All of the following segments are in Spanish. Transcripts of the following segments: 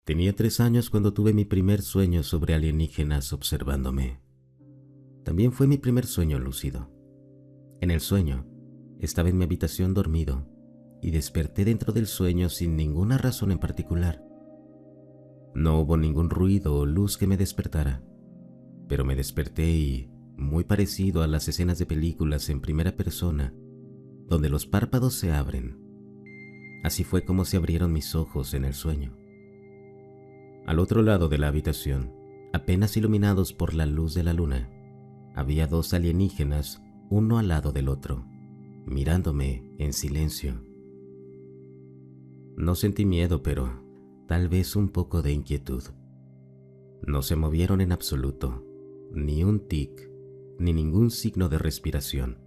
Tenía 3 años cuando tuve mi primer sueño sobre alienígenas observándome. También fue mi primer sueño lúcido. En el sueño, estaba en mi habitación dormido y desperté dentro del sueño sin ninguna razón en particular. No hubo ningún ruido o luz que me despertara, pero me desperté y, muy parecido a las escenas de películas en primera persona, donde los párpados se abren, así fue como se abrieron mis ojos en el sueño. Al otro lado de la habitación, apenas iluminados por la luz de la luna, había dos alienígenas, uno al lado del otro, mirándome en silencio. No sentí miedo, pero tal vez un poco de inquietud. No se movieron en absoluto, ni un tic, ni ningún signo de respiración.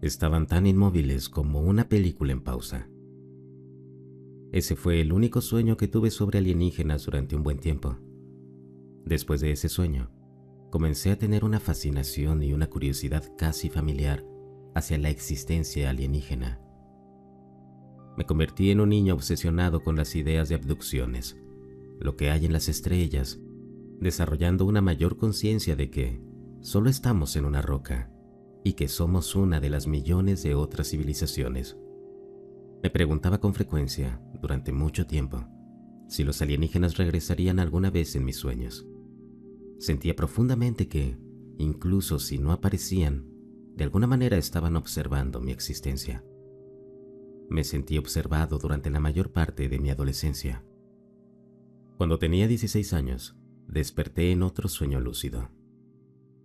Estaban tan inmóviles como una película en pausa. Ese fue el único sueño que tuve sobre alienígenas durante un buen tiempo. Después de ese sueño, comencé a tener una fascinación y una curiosidad casi familiar hacia la existencia alienígena. Me convertí en un niño obsesionado con las ideas de abducciones, lo que hay en las estrellas, desarrollando una mayor conciencia de que solo estamos en una roca y que somos una de las millones de otras civilizaciones. Me preguntaba con frecuencia, durante mucho tiempo, si los alienígenas regresarían alguna vez en mis sueños. Sentía profundamente que, incluso si no aparecían, de alguna manera estaban observando mi existencia. Me sentí observado durante la mayor parte de mi adolescencia. Cuando tenía 16 años, desperté en otro sueño lúcido.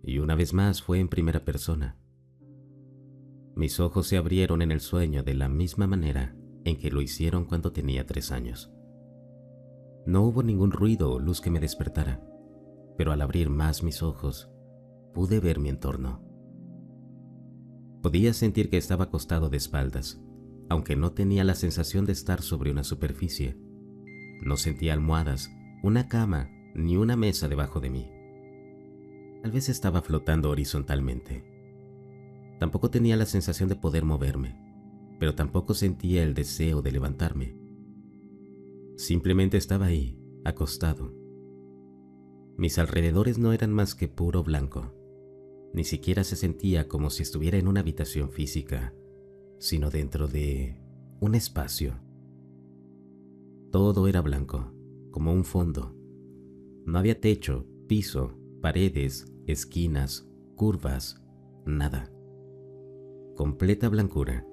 Y una vez más fue en primera persona. Mis ojos se abrieron en el sueño de la misma manera en que lo hicieron cuando tenía 3 años. No hubo ningún ruido o luz que me despertara, pero al abrir más mis ojos, pude ver mi entorno. Podía sentir que estaba acostado de espaldas, aunque no tenía la sensación de estar sobre una superficie. No sentía almohadas, una cama, ni una mesa debajo de mí. Tal vez estaba flotando horizontalmente. Tampoco tenía la sensación de poder moverme, pero tampoco sentía el deseo de levantarme. Simplemente estaba ahí, acostado. Mis alrededores no eran más que puro blanco. Ni siquiera se sentía como si estuviera en una habitación física, sino dentro de un espacio. Todo era blanco, como un fondo. No había techo, piso, paredes, esquinas, curvas, nada. Completa blancura,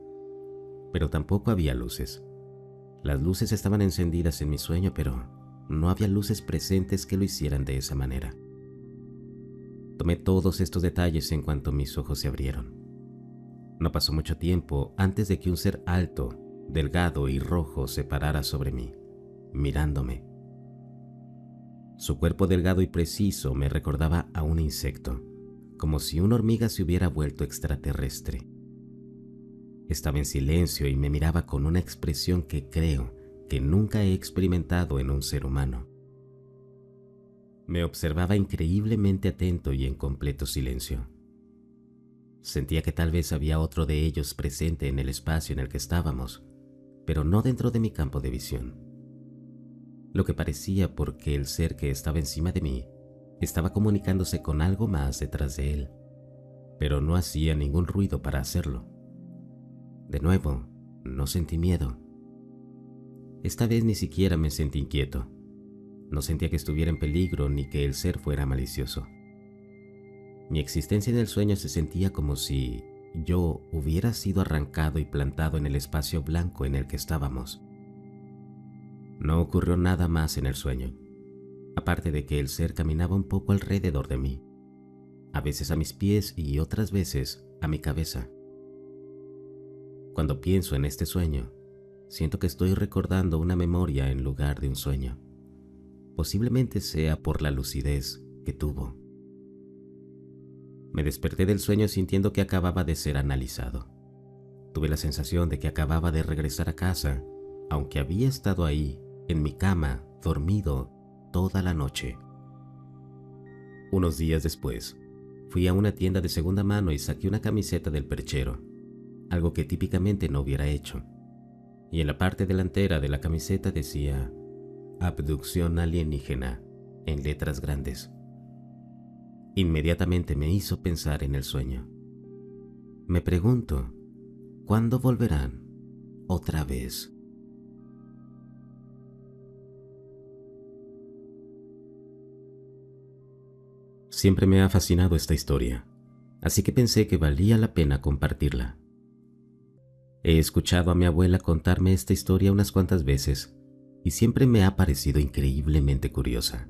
pero tampoco había luces. Las luces estaban encendidas en mi sueño, pero no había luces presentes que lo hicieran de esa manera. Tomé todos estos detalles en cuanto mis ojos se abrieron. No pasó mucho tiempo antes de que un ser alto, delgado y rojo se parara sobre mí, mirándome. Su cuerpo delgado y preciso me recordaba a un insecto, como si una hormiga se hubiera vuelto extraterrestre. Estaba en silencio y me miraba con una expresión que creo que nunca he experimentado en un ser humano. Me observaba increíblemente atento y en completo silencio. Sentía que tal vez había otro de ellos presente en el espacio en el que estábamos, pero no dentro de mi campo de visión. Lo que parecía porque el ser que estaba encima de mí estaba comunicándose con algo más detrás de él, pero no hacía ningún ruido para hacerlo. De nuevo, no sentí miedo. Esta vez ni siquiera me sentí inquieto. No sentía que estuviera en peligro ni que el ser fuera malicioso. Mi existencia en el sueño se sentía como si yo hubiera sido arrancado y plantado en el espacio blanco en el que estábamos. No ocurrió nada más en el sueño, aparte de que el ser caminaba un poco alrededor de mí, a veces a mis pies y otras veces a mi cabeza. Cuando pienso en este sueño, siento que estoy recordando una memoria en lugar de un sueño. Posiblemente sea por la lucidez que tuvo. Me desperté del sueño sintiendo que acababa de ser analizado. Tuve la sensación de que acababa de regresar a casa, aunque había estado ahí, en mi cama, dormido, toda la noche. Unos días después, fui a una tienda de segunda mano y saqué una camiseta del perchero, algo que típicamente no hubiera hecho. Y en la parte delantera de la camiseta decía: Abducción alienígena en letras grandes. Inmediatamente me hizo pensar en el sueño. Me pregunto, ¿cuándo volverán otra vez? Siempre me ha fascinado esta historia, así que pensé que valía la pena compartirla. He escuchado a mi abuela contarme esta historia unas cuantas veces y siempre me ha parecido increíblemente curiosa.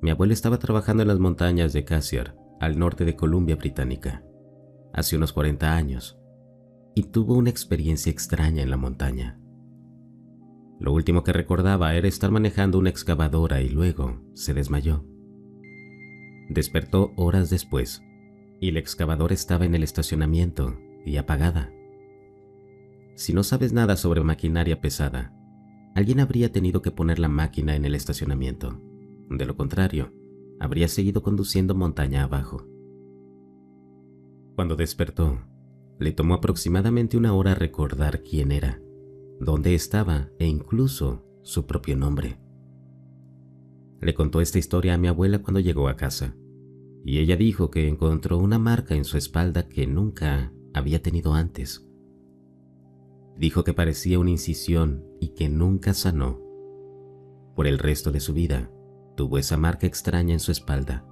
Mi abuela estaba trabajando en las montañas de Cassiar, al norte de Columbia Británica, hace unos 40 años, y tuvo una experiencia extraña en la montaña. Lo último que recordaba era estar manejando una excavadora y luego se desmayó. Despertó horas después y la excavadora estaba en el estacionamiento y apagada. Si no sabes nada sobre maquinaria pesada, alguien habría tenido que poner la máquina en el estacionamiento. De lo contrario, habría seguido conduciendo montaña abajo. Cuando despertó, le tomó aproximadamente una hora recordar quién era, dónde estaba e incluso su propio nombre. Le contó esta historia a mi abuela cuando llegó a casa, y ella dijo que encontró una marca en su espalda que nunca había tenido antes. Dijo que parecía una incisión y que nunca sanó. Por el resto de su vida, tuvo esa marca extraña en su espalda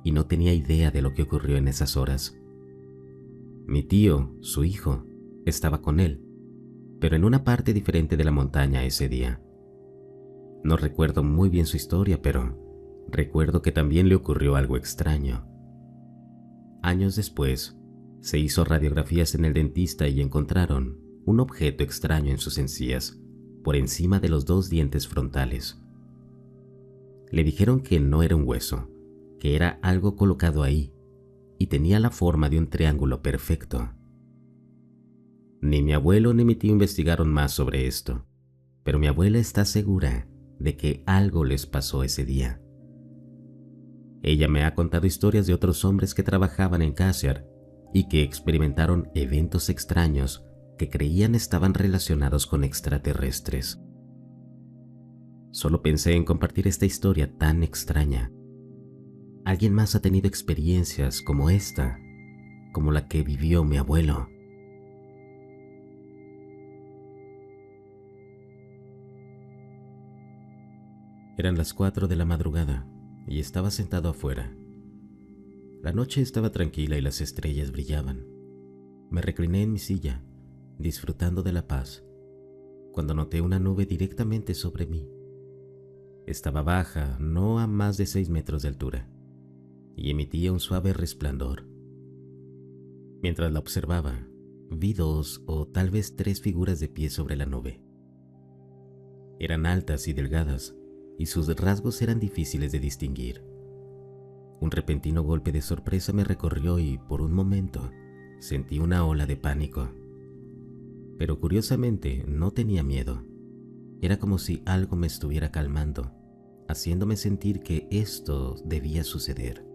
y no tenía idea de lo que ocurrió en esas horas. Mi tío, su hijo, estaba con él, pero en una parte diferente de la montaña ese día. No recuerdo muy bien su historia, pero recuerdo que también le ocurrió algo extraño. Años después, se hizo radiografías en el dentista y encontraron un objeto extraño en sus encías, por encima de los 2 dientes frontales. Le dijeron que no era un hueso, que era algo colocado ahí, y tenía la forma de un triángulo perfecto. Ni mi abuelo ni mi tío investigaron más sobre esto, pero mi abuela está segura de que algo les pasó ese día. Ella me ha contado historias de otros hombres que trabajaban en Cassiar y que experimentaron eventos extraños que creían estaban relacionados con extraterrestres. Solo pensé en compartir esta historia tan extraña. ¿Alguien más ha tenido experiencias como esta, como la que vivió mi abuelo? Eran las 4 de la madrugada y estaba sentado afuera. La noche estaba tranquila y las estrellas brillaban. Me recliné en mi silla, disfrutando de la paz, cuando noté una nube directamente sobre mí. Estaba baja, no a más de 6 metros de altura, y emitía un suave resplandor. Mientras la observaba, vi 2 o tal vez 3 figuras de pie sobre la nube. Eran altas y delgadas, y sus rasgos eran difíciles de distinguir. Un repentino golpe de sorpresa me recorrió y, por un momento, sentí una ola de pánico. Pero curiosamente no tenía miedo. Era como si algo me estuviera calmando, haciéndome sentir que esto debía suceder.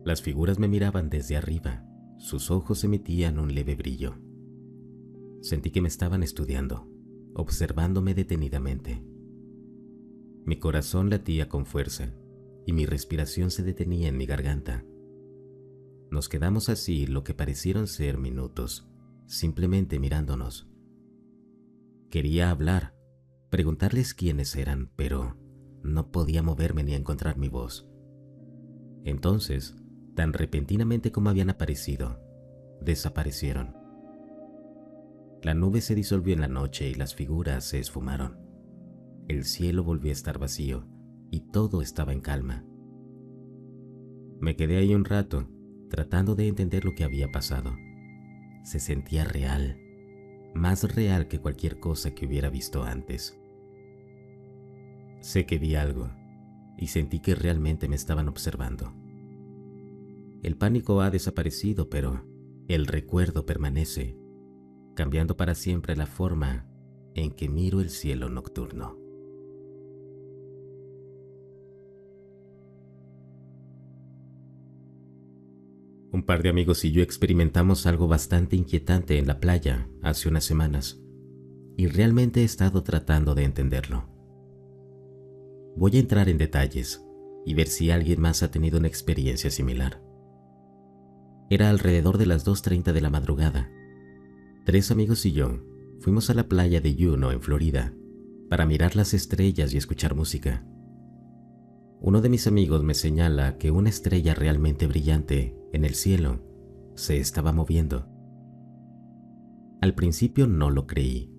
Las figuras me miraban desde arriba, sus ojos emitían un leve brillo. Sentí que me estaban estudiando, observándome detenidamente. Mi corazón latía con fuerza y mi respiración se detenía en mi garganta. Nos quedamos así lo que parecieron ser minutos, simplemente mirándonos. Quería hablar, preguntarles quiénes eran, pero no podía moverme ni encontrar mi voz. Entonces, tan repentinamente como habían aparecido, desaparecieron. La nube se disolvió en la noche y las figuras se esfumaron. El cielo volvió a estar vacío y todo estaba en calma. Me quedé ahí un rato, tratando de entender lo que había pasado. Se sentía real, más real que cualquier cosa que hubiera visto antes. Sé que vi algo y sentí que realmente me estaban observando. El pánico ha desaparecido, pero el recuerdo permanece, cambiando para siempre la forma en que miro el cielo nocturno. Un par de amigos y yo experimentamos algo bastante inquietante en la playa hace unas semanas. y realmente he estado tratando de entenderlo. Voy a entrar en detalles y ver si alguien más ha tenido una experiencia similar. Era alrededor de las 2:30 de la madrugada. 3 amigos y yo fuimos a la playa de Juno, en Florida, para mirar las estrellas y escuchar música. Uno de mis amigos me señala que una estrella realmente brillante en el cielo se estaba moviendo. Al principio no lo creí,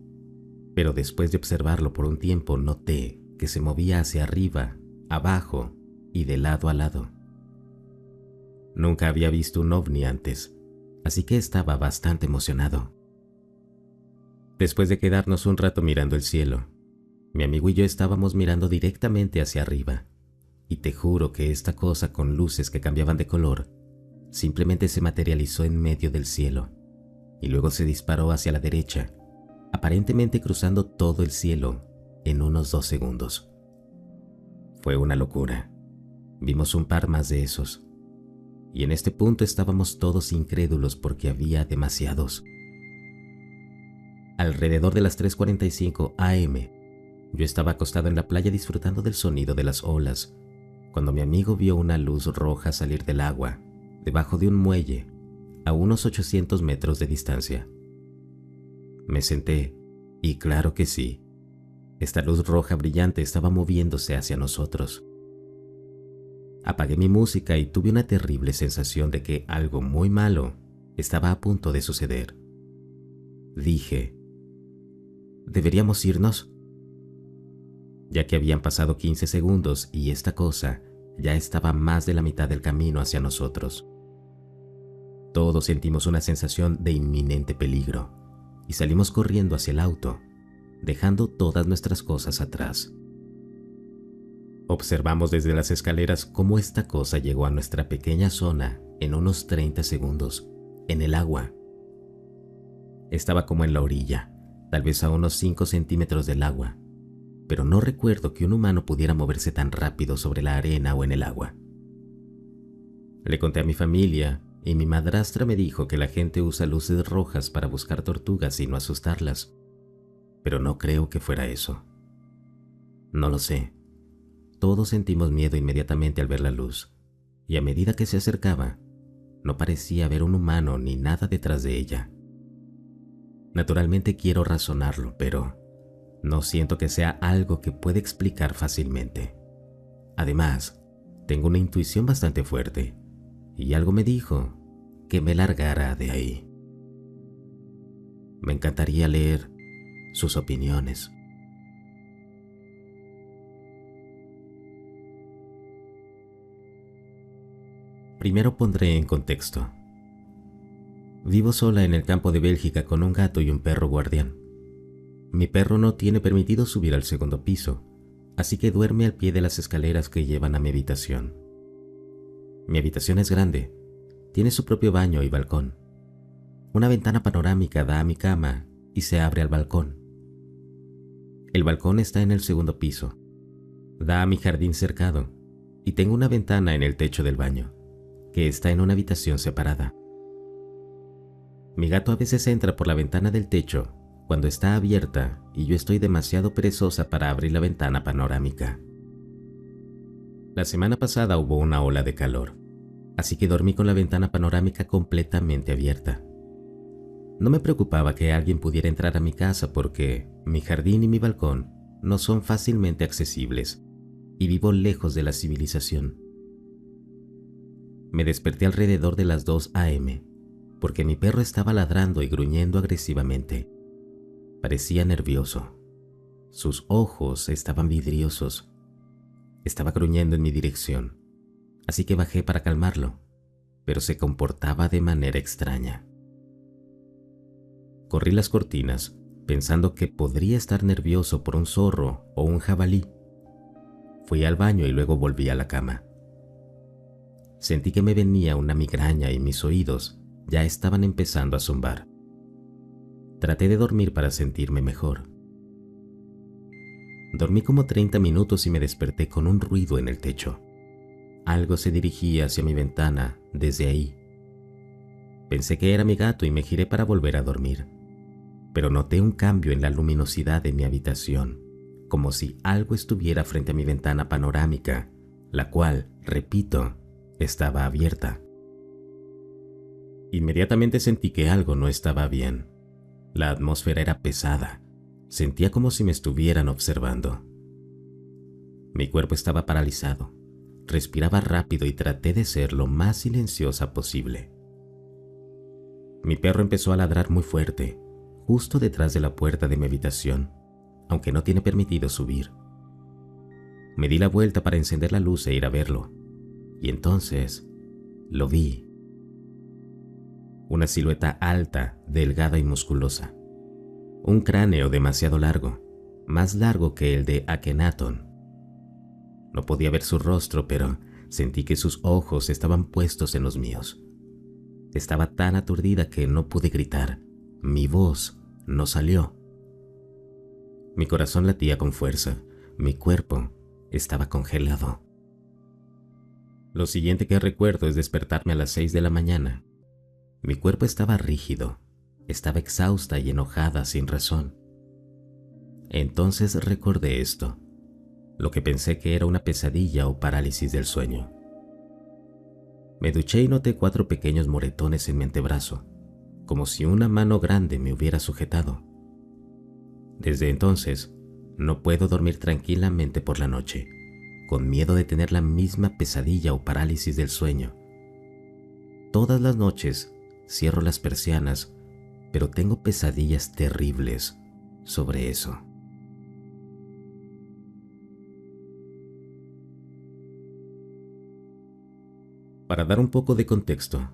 pero después de observarlo por un tiempo noté que se movía hacia arriba, abajo y de lado a lado. Nunca había visto un ovni antes, así que estaba bastante emocionado. Después de quedarnos un rato mirando el cielo, mi amigo y yo estábamos mirando directamente hacia arriba, y te juro que esta cosa con luces que cambiaban de color simplemente se materializó en medio del cielo, y luego se disparó hacia la derecha, aparentemente cruzando todo el cielo en unos 2 segundos. Fue una locura. Vimos un par más de esos, y en este punto estábamos todos incrédulos porque había demasiados. Alrededor de las 3:45 am, yo estaba acostado en la playa disfrutando del sonido de las olas, cuando mi amigo vio una luz roja salir del agua, debajo de un muelle, a unos 800 metros de distancia. Me senté, y claro que sí, esta luz roja brillante estaba moviéndose hacia nosotros. Apagué mi música y tuve una terrible sensación de que algo muy malo estaba a punto de suceder. Dije, ¿deberíamos irnos? Ya que habían pasado 15 segundos y esta cosa ya estaba más de la mitad del camino hacia nosotros. Todos sentimos una sensación de inminente peligro y salimos corriendo hacia el auto, dejando todas nuestras cosas atrás. Observamos desde las escaleras cómo esta cosa llegó a nuestra pequeña zona en unos 30 segundos, en el agua. Estaba como en la orilla, tal vez a unos 5 centímetros del agua, pero no recuerdo que un humano pudiera moverse tan rápido sobre la arena o en el agua. Le conté a mi familia y mi madrastra me dijo que la gente usa luces rojas para buscar tortugas y no asustarlas, pero no creo que fuera eso. No lo sé. Todos sentimos miedo inmediatamente al ver la luz, y a medida que se acercaba, no parecía haber un humano ni nada detrás de ella. Naturalmente quiero razonarlo, pero no siento que sea algo que pueda explicar fácilmente. Además, tengo una intuición bastante fuerte, y algo me dijo que me largara de ahí. Me encantaría leer sus opiniones. Primero pondré en contexto. Vivo sola en el campo de Bélgica con un gato y un perro guardián. Mi perro no tiene permitido subir al segundo piso, así que duerme al pie de las escaleras que llevan a mi habitación. Mi habitación es grande, tiene su propio baño y balcón. Una ventana panorámica da a mi cama y se abre al balcón. El balcón está en el segundo piso, da a mi jardín cercado y tengo una ventana en el techo del baño, que está en una habitación separada. Mi gato a veces entra por la ventana del techo cuando está abierta y yo estoy demasiado perezosa para abrir la ventana panorámica. La semana pasada hubo una ola de calor, así que dormí con la ventana panorámica completamente abierta. No me preocupaba que alguien pudiera entrar a mi casa porque mi jardín y mi balcón no son fácilmente accesibles y vivo lejos de la civilización. Me desperté alrededor de las 2 am porque mi perro estaba ladrando y gruñendo agresivamente. Parecía nervioso. Sus ojos estaban vidriosos. Estaba gruñendo en mi dirección, así que bajé para calmarlo, pero se comportaba de manera extraña. Corrí las cortinas, pensando que podría estar nervioso por un zorro o un jabalí. Fui al baño y luego volví a la cama. Sentí que me venía una migraña y mis oídos ya estaban empezando a zumbar. Traté de dormir para sentirme mejor. Dormí como 30 minutos y me desperté con un ruido en el techo. Algo se dirigía hacia mi ventana desde ahí. Pensé que era mi gato y me giré para volver a dormir. pero noté un cambio en la luminosidad de mi habitación, como si algo estuviera frente a mi ventana panorámica, la cual, repito, estaba abierta. Inmediatamente sentí que algo no estaba bien. La atmósfera era pesada. Sentía como si me estuvieran observando. Mi cuerpo estaba paralizado. Respiraba rápido y traté de ser lo más silenciosa posible. Mi perro empezó a ladrar muy fuerte, justo detrás de la puerta de mi habitación, aunque no tiene permitido subir. Me di la vuelta para encender la luz e ir a verlo, y entonces lo vi. Una silueta alta, delgada y musculosa. Un cráneo demasiado largo, más largo que el de Akenatón. No podía ver su rostro, pero sentí que sus ojos estaban puestos en los míos. Estaba tan aturdida que no pude gritar. Mi voz no salió. Mi corazón latía con fuerza. Mi cuerpo estaba congelado. Lo siguiente que recuerdo es despertarme a las 6 de la mañana. Mi cuerpo estaba rígido. Estaba exhausta y enojada sin razón. Entonces recordé esto, lo que pensé que era una pesadilla o parálisis del sueño. Me duché y noté 4 pequeños moretones en mi antebrazo, como si una mano grande me hubiera sujetado. Desde entonces, no puedo dormir tranquilamente por la noche, con miedo de tener la misma pesadilla o parálisis del sueño. Todas las noches cierro las persianas, pero tengo pesadillas terribles sobre eso. Para dar un poco de contexto,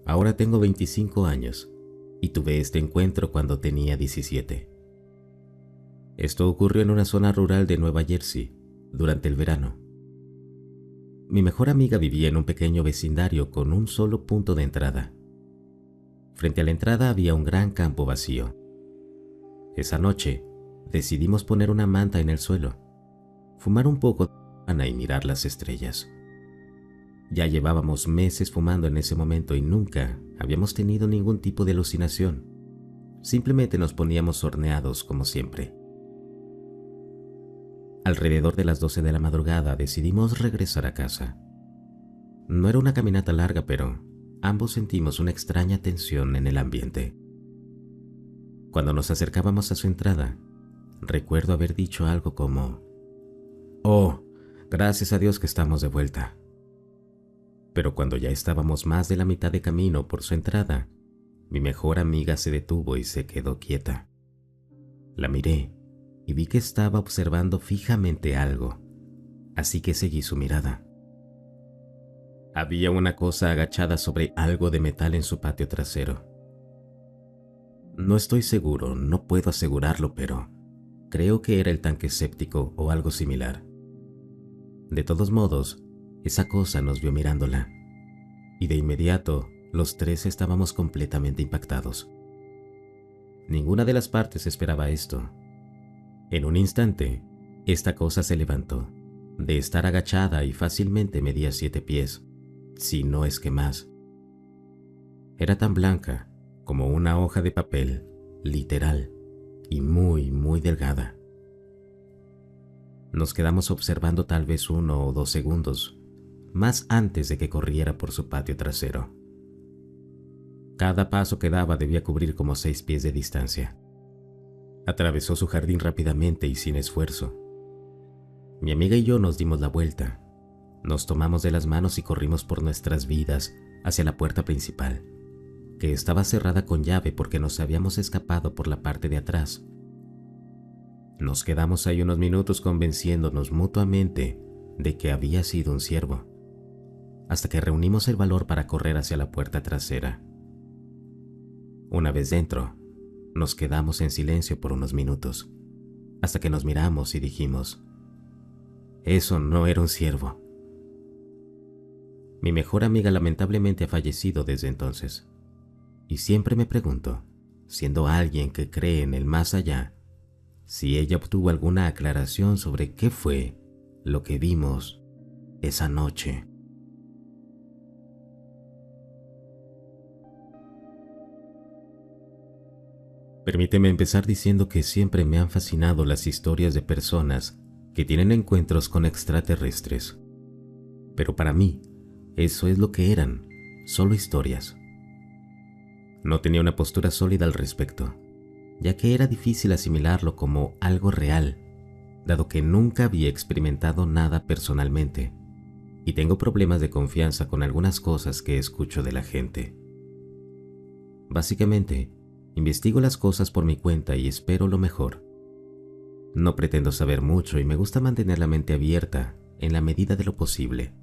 ahora tengo 25 años y tuve este encuentro cuando tenía 17. Esto ocurrió en una zona rural de Nueva Jersey durante el verano. Mi mejor amiga vivía en un pequeño vecindario con un solo punto de entrada. Frente a la entrada había un gran campo vacío. Esa noche decidimos poner una manta en el suelo, fumar un poco y mirar las estrellas. Ya llevábamos meses fumando en ese momento y nunca habíamos tenido ningún tipo de alucinación. Simplemente nos poníamos horneados como siempre. Alrededor de las 12 de la madrugada decidimos regresar a casa. No era una caminata larga, pero ambos sentimos una extraña tensión en el ambiente. Cuando nos acercábamos a su entrada, recuerdo haber dicho algo como: «Oh, gracias a Dios que estamos de vuelta». Pero cuando ya estábamos más de la mitad de camino por su entrada, mi mejor amiga se detuvo y se quedó quieta. La miré y vi que estaba observando fijamente algo, así que seguí su mirada. Había una cosa agachada sobre algo de metal en su patio trasero. No estoy seguro, no puedo asegurarlo, pero creo que era el tanque séptico o algo similar. De todos modos, esa cosa nos vio mirándola, y de inmediato los tres estábamos completamente impactados. Ninguna de las partes esperaba esto. En un instante, esta cosa se levantó, de estar agachada y fácilmente medía 7 pies, si no es que más. Era tan blanca como una hoja de papel, literal, y muy, muy delgada. Nos quedamos observando tal vez 1 o 2 segundos, más antes de que corriera por su patio trasero. Cada paso que daba debía cubrir como 6 pies de distancia. Atravesó su jardín rápidamente y sin esfuerzo. Mi amiga y yo nos dimos la vuelta, nos tomamos de las manos y corrimos por nuestras vidas hacia la puerta principal, que estaba cerrada con llave porque nos habíamos escapado por la parte de atrás. Nos quedamos ahí unos minutos convenciéndonos mutuamente de que había sido un ciervo, hasta que reunimos el valor para correr hacia la puerta trasera. Una vez dentro, nos quedamos en silencio por unos minutos, hasta que nos miramos y dijimos: «Eso no era un ciervo». Mi mejor amiga lamentablemente ha fallecido desde entonces, y siempre me pregunto, siendo alguien que cree en el más allá, si ella obtuvo alguna aclaración sobre qué fue lo que vimos esa noche. Permíteme empezar diciendo que siempre me han fascinado las historias de personas que tienen encuentros con extraterrestres. Pero para mí, eso es lo que eran, solo historias. No tenía una postura sólida al respecto, ya que era difícil asimilarlo como algo real, dado que nunca había experimentado nada personalmente, y tengo problemas de confianza con algunas cosas que escucho de la gente. Básicamente, investigo las cosas por mi cuenta y espero lo mejor. No pretendo saber mucho y me gusta mantener la mente abierta en la medida de lo posible.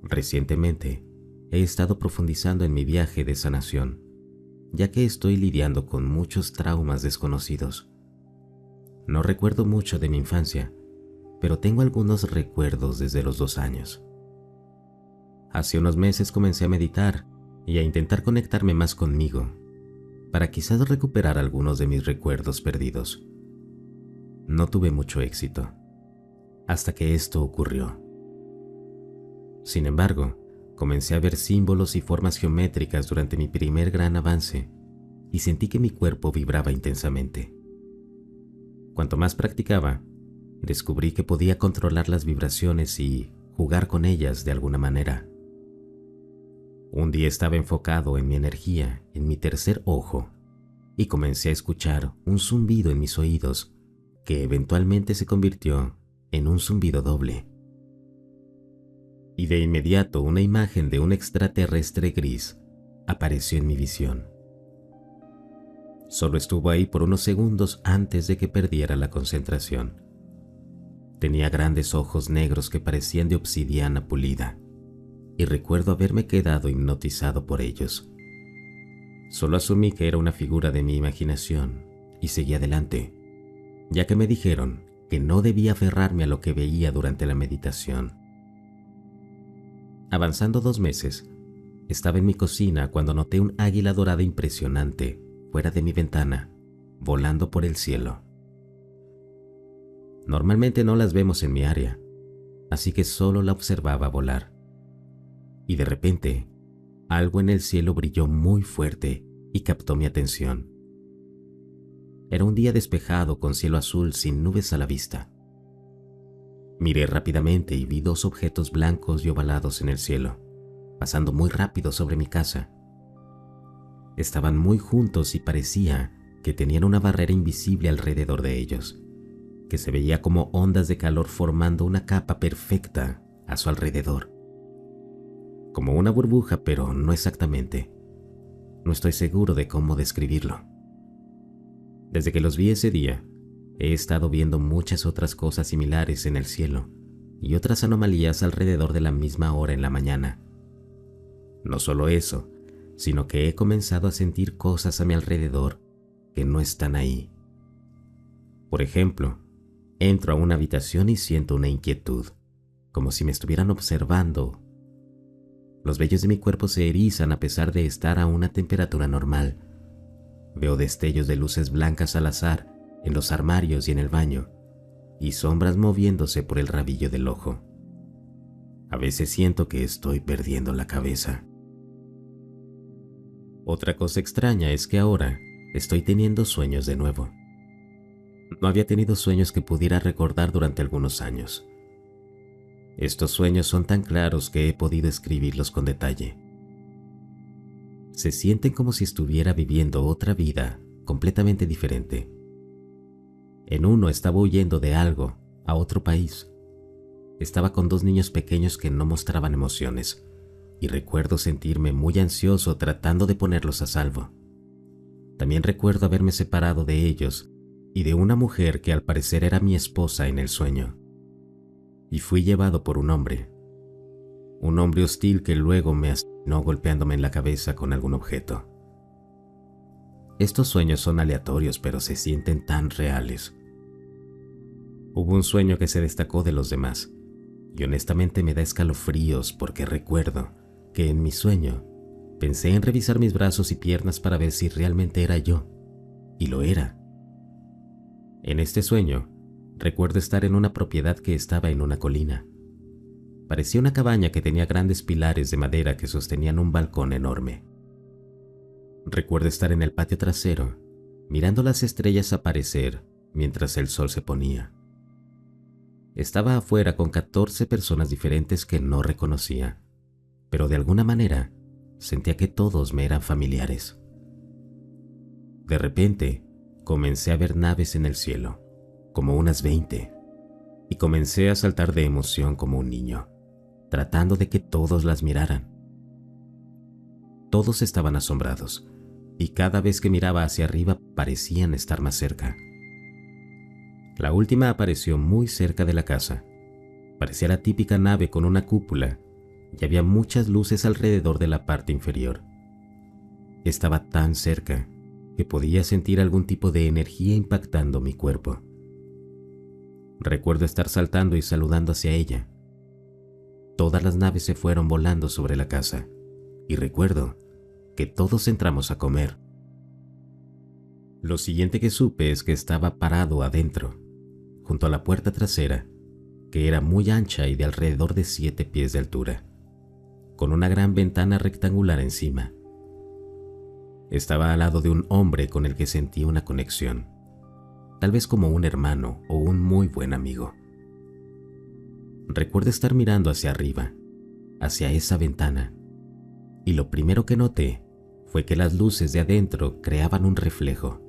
Recientemente, he estado profundizando en mi viaje de sanación, ya que estoy lidiando con muchos traumas desconocidos. No recuerdo mucho de mi infancia, pero tengo algunos recuerdos desde los 2 años. Hace unos meses comencé a meditar y a intentar conectarme más conmigo, para quizás recuperar algunos de mis recuerdos perdidos. No tuve mucho éxito, hasta que esto ocurrió. Sin embargo, comencé a ver símbolos y formas geométricas durante mi primer gran avance y sentí que mi cuerpo vibraba intensamente. Cuanto más practicaba, descubrí que podía controlar las vibraciones y jugar con ellas de alguna manera. Un día estaba enfocado en mi energía, en mi tercer ojo, y comencé a escuchar un zumbido en mis oídos que eventualmente se convirtió en un zumbido doble. Y de inmediato una imagen de un extraterrestre gris apareció en mi visión. Solo estuvo ahí por unos segundos antes de que perdiera la concentración. Tenía grandes ojos negros que parecían de obsidiana pulida, y recuerdo haberme quedado hipnotizado por ellos. Solo asumí que era una figura de mi imaginación y seguí adelante, ya que me dijeron que no debía aferrarme a lo que veía durante la meditación. Avanzando 2 meses, estaba en mi cocina cuando noté un águila dorada impresionante fuera de mi ventana, volando por el cielo. Normalmente no las vemos en mi área, así que solo la observaba volar. Y de repente, algo en el cielo brilló muy fuerte y captó mi atención. Era un día despejado con cielo azul sin nubes a la vista. Miré rápidamente y vi 2 objetos blancos y ovalados en el cielo, pasando muy rápido sobre mi casa. Estaban muy juntos y parecía que tenían una barrera invisible alrededor de ellos, que se veía como ondas de calor formando una capa perfecta a su alrededor. Como una burbuja, pero no exactamente. No estoy seguro de cómo describirlo. Desde que los vi ese día, he estado viendo muchas otras cosas similares en el cielo y otras anomalías alrededor de la misma hora en la mañana. No solo eso, sino que he comenzado a sentir cosas a mi alrededor que no están ahí. Por ejemplo, entro a una habitación y siento una inquietud, como si me estuvieran observando. Los vellos de mi cuerpo se erizan a pesar de estar a una temperatura normal. Veo destellos de luces blancas al azar en los armarios y en el baño, y sombras moviéndose por el rabillo del ojo. A veces siento que estoy perdiendo la cabeza. Otra cosa extraña es que ahora estoy teniendo sueños de nuevo. No había tenido sueños que pudiera recordar durante algunos años. Estos sueños son tan claros que he podido escribirlos con detalle. Se sienten como si estuviera viviendo otra vida completamente diferente. En uno estaba huyendo de algo a otro país. Estaba con 2 niños pequeños que no mostraban emociones, y recuerdo sentirme muy ansioso tratando de ponerlos a salvo. También recuerdo haberme separado de ellos y de una mujer que al parecer era mi esposa en el sueño. Y fui llevado por un hombre hostil que luego me asesinó golpeándome en la cabeza con algún objeto. Estos sueños son aleatorios, pero se sienten tan reales. Hubo un sueño que se destacó de los demás, y honestamente me da escalofríos porque recuerdo que en mi sueño pensé en revisar mis brazos y piernas para ver si realmente era yo, y lo era. En este sueño, recuerdo estar en una propiedad que estaba en una colina. Parecía una cabaña que tenía grandes pilares de madera que sostenían un balcón enorme. Recuerdo estar en el patio trasero mirando las estrellas aparecer mientras el sol se ponía. Estaba afuera con 14 personas diferentes que no reconocía, pero de alguna manera sentía que todos me eran familiares. De repente, comencé a ver naves en el cielo, como unas 20, y comencé a saltar de emoción como un niño, tratando de que todos las miraran. Todos estaban asombrados, y cada vez que miraba hacia arriba parecían estar más cerca. La última apareció muy cerca de la casa. Parecía la típica nave con una cúpula, y había muchas luces alrededor de la parte inferior. Estaba tan cerca que podía sentir algún tipo de energía impactando mi cuerpo. Recuerdo estar saltando y saludando hacia ella. Todas las naves se fueron volando sobre la casa, y recuerdo que todos entramos a comer. Lo siguiente que supe es que estaba parado adentro, junto a la puerta trasera, que era muy ancha y de alrededor de 7 pies de altura, con una gran ventana rectangular encima. Estaba al lado de un hombre con el que sentí una conexión, tal vez como un hermano o un muy buen amigo. Recuerdo estar mirando hacia arriba, hacia esa ventana, y lo primero que noté fue que las luces de adentro creaban un reflejo.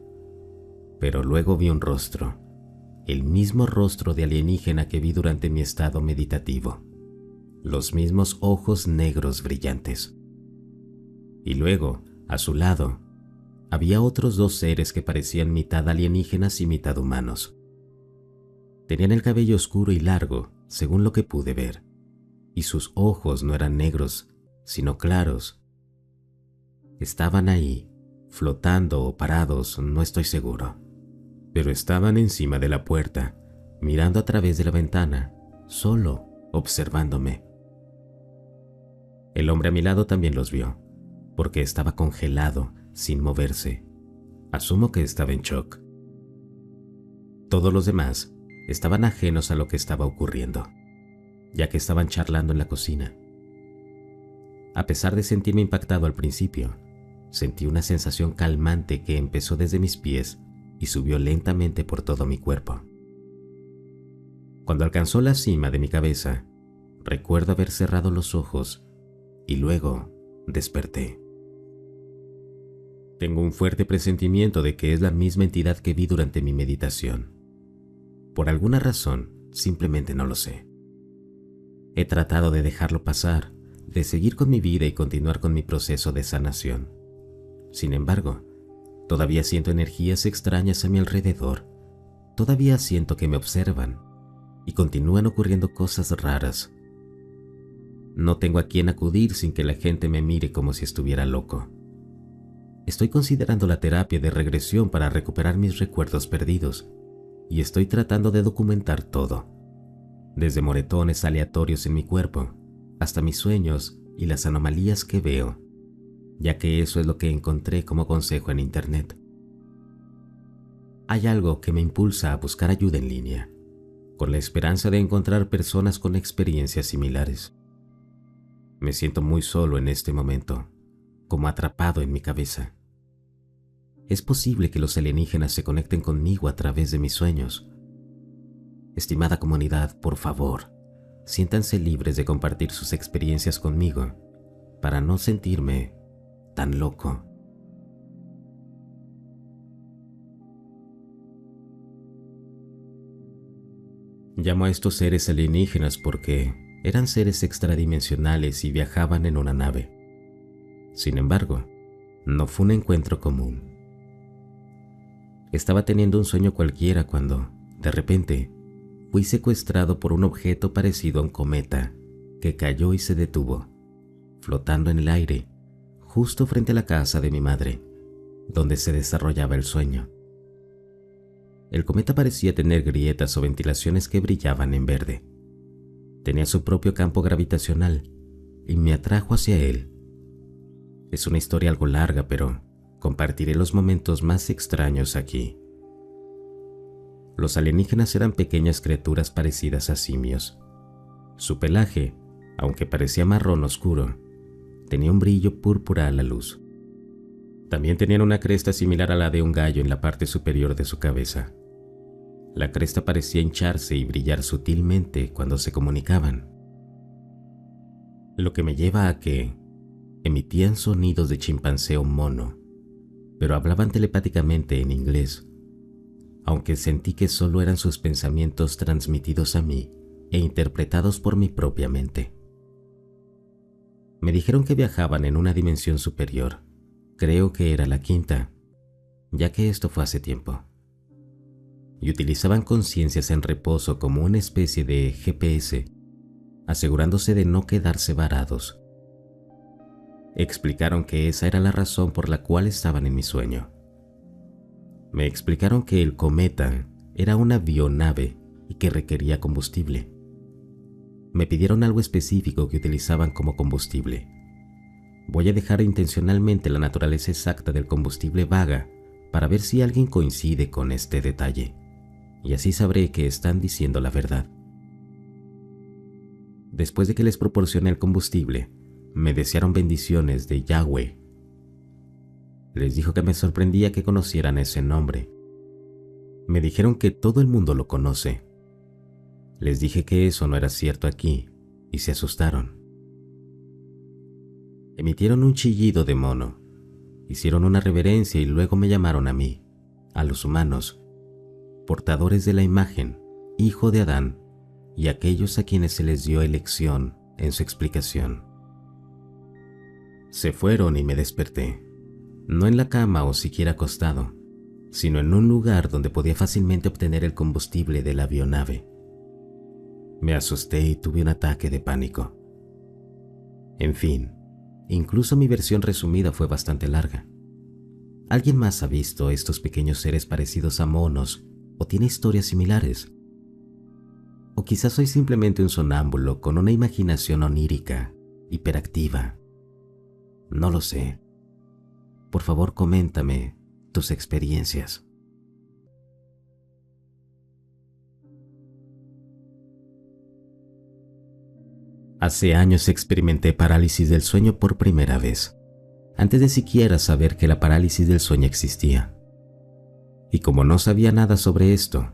Pero luego vi un rostro, el mismo rostro de alienígena que vi durante mi estado meditativo, los mismos ojos negros brillantes. Y luego, a su lado, había otros 2 seres que parecían mitad alienígenas y mitad humanos. Tenían el cabello oscuro y largo, según lo que pude ver, y sus ojos no eran negros, sino claros. Estaban ahí, flotando o parados, no estoy seguro, pero estaban encima de la puerta, mirando a través de la ventana, solo observándome. El hombre a mi lado también los vio, porque estaba congelado, sin moverse. Asumo que estaba en shock. Todos los demás estaban ajenos a lo que estaba ocurriendo, ya que estaban charlando en la cocina. A pesar de sentirme impactado al principio, sentí una sensación calmante que empezó desde mis pies y subió lentamente por todo mi cuerpo. Cuando alcanzó la cima de mi cabeza, recuerdo haber cerrado los ojos y luego desperté. Tengo un fuerte presentimiento de que es la misma entidad que vi durante mi meditación. Por alguna razón, simplemente no lo sé. He tratado de dejarlo pasar, de seguir con mi vida y continuar con mi proceso de sanación. Sin embargo, todavía siento energías extrañas a mi alrededor. Todavía siento que me observan y continúan ocurriendo cosas raras. No tengo a quién acudir sin que la gente me mire como si estuviera loco. Estoy considerando la terapia de regresión para recuperar mis recuerdos perdidos y estoy tratando de documentar todo, desde moretones aleatorios en mi cuerpo hasta mis sueños y las anomalías que veo, ya que eso es lo que encontré como consejo en internet. Hay algo que me impulsa a buscar ayuda en línea, con la esperanza de encontrar personas con experiencias similares. Me siento muy solo en este momento, como atrapado en mi cabeza. Es posible que los alienígenas se conecten conmigo a través de mis sueños. Estimada comunidad, por favor, siéntanse libres de compartir sus experiencias conmigo para no sentirme tan loco. Llamo a estos seres alienígenas porque eran seres extradimensionales y viajaban en una nave. Sin embargo, no fue un encuentro común. Estaba teniendo un sueño cualquiera cuando, de repente, fui secuestrado por un objeto parecido a un cometa que cayó y se detuvo, flotando en el aire, justo frente a la casa de mi madre, donde se desarrollaba el sueño. El cometa parecía tener grietas o ventilaciones que brillaban en verde. Tenía su propio campo gravitacional y me atrajo hacia él. Es una historia algo larga, pero compartiré los momentos más extraños aquí. Los alienígenas eran pequeñas criaturas parecidas a simios. Su pelaje, aunque parecía marrón oscuro, tenía un brillo púrpura a la luz. También tenían una cresta similar a la de un gallo en la parte superior de su cabeza. La cresta parecía hincharse y brillar sutilmente cuando se comunicaban. Lo que me lleva a que emitían sonidos de chimpancé o mono, pero hablaban telepáticamente en inglés, aunque sentí que solo eran sus pensamientos transmitidos a mí e interpretados por mi propia mente. Me dijeron que viajaban en una dimensión superior, creo que era la quinta, ya que esto fue hace tiempo, y utilizaban conciencias en reposo como una especie de GPS, asegurándose de no quedarse varados. Explicaron que esa era la razón por la cual estaban en mi sueño. Me explicaron que el cometa era una bionave y que requería combustible. Me pidieron algo específico que utilizaban como combustible. Voy a dejar intencionalmente la naturaleza exacta del combustible vaga para ver si alguien coincide con este detalle, y así sabré que están diciendo la verdad. Después de que les proporcioné el combustible, me desearon bendiciones de Yahweh. Les dijo que me sorprendía que conocieran ese nombre. Me dijeron que todo el mundo lo conoce. Les dije que eso no era cierto aquí y se asustaron. Emitieron un chillido de mono, hicieron una reverencia y luego me llamaron a mí, a los humanos, portadores de la imagen, hijo de Adán, y aquellos a quienes se les dio elección en su explicación. Se fueron y me desperté, no en la cama o siquiera acostado, sino en un lugar donde podía fácilmente obtener el combustible de la avionave. Me asusté y tuve un ataque de pánico. En fin, incluso mi versión resumida fue bastante larga. ¿Alguien más ha visto estos pequeños seres parecidos a monos o tiene historias similares? O quizás soy simplemente un sonámbulo con una imaginación onírica, hiperactiva. No lo sé. Por favor, coméntame tus experiencias. Hace años experimenté parálisis del sueño por primera vez, antes de siquiera saber que la parálisis del sueño existía. Y como no sabía nada sobre esto,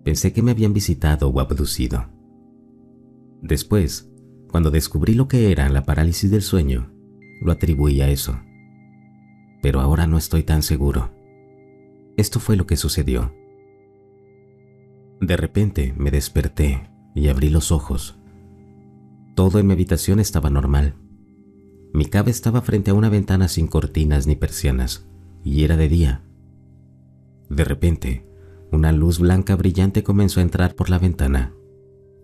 pensé que me habían visitado o abducido. Después, cuando descubrí lo que era la parálisis del sueño, lo atribuí a eso. Pero ahora no estoy tan seguro. Esto fue lo que sucedió. De repente me desperté y abrí los ojos. Todo en mi habitación estaba normal. Mi cama estaba frente a una ventana sin cortinas ni persianas, y era de día. De repente, una luz blanca brillante comenzó a entrar por la ventana,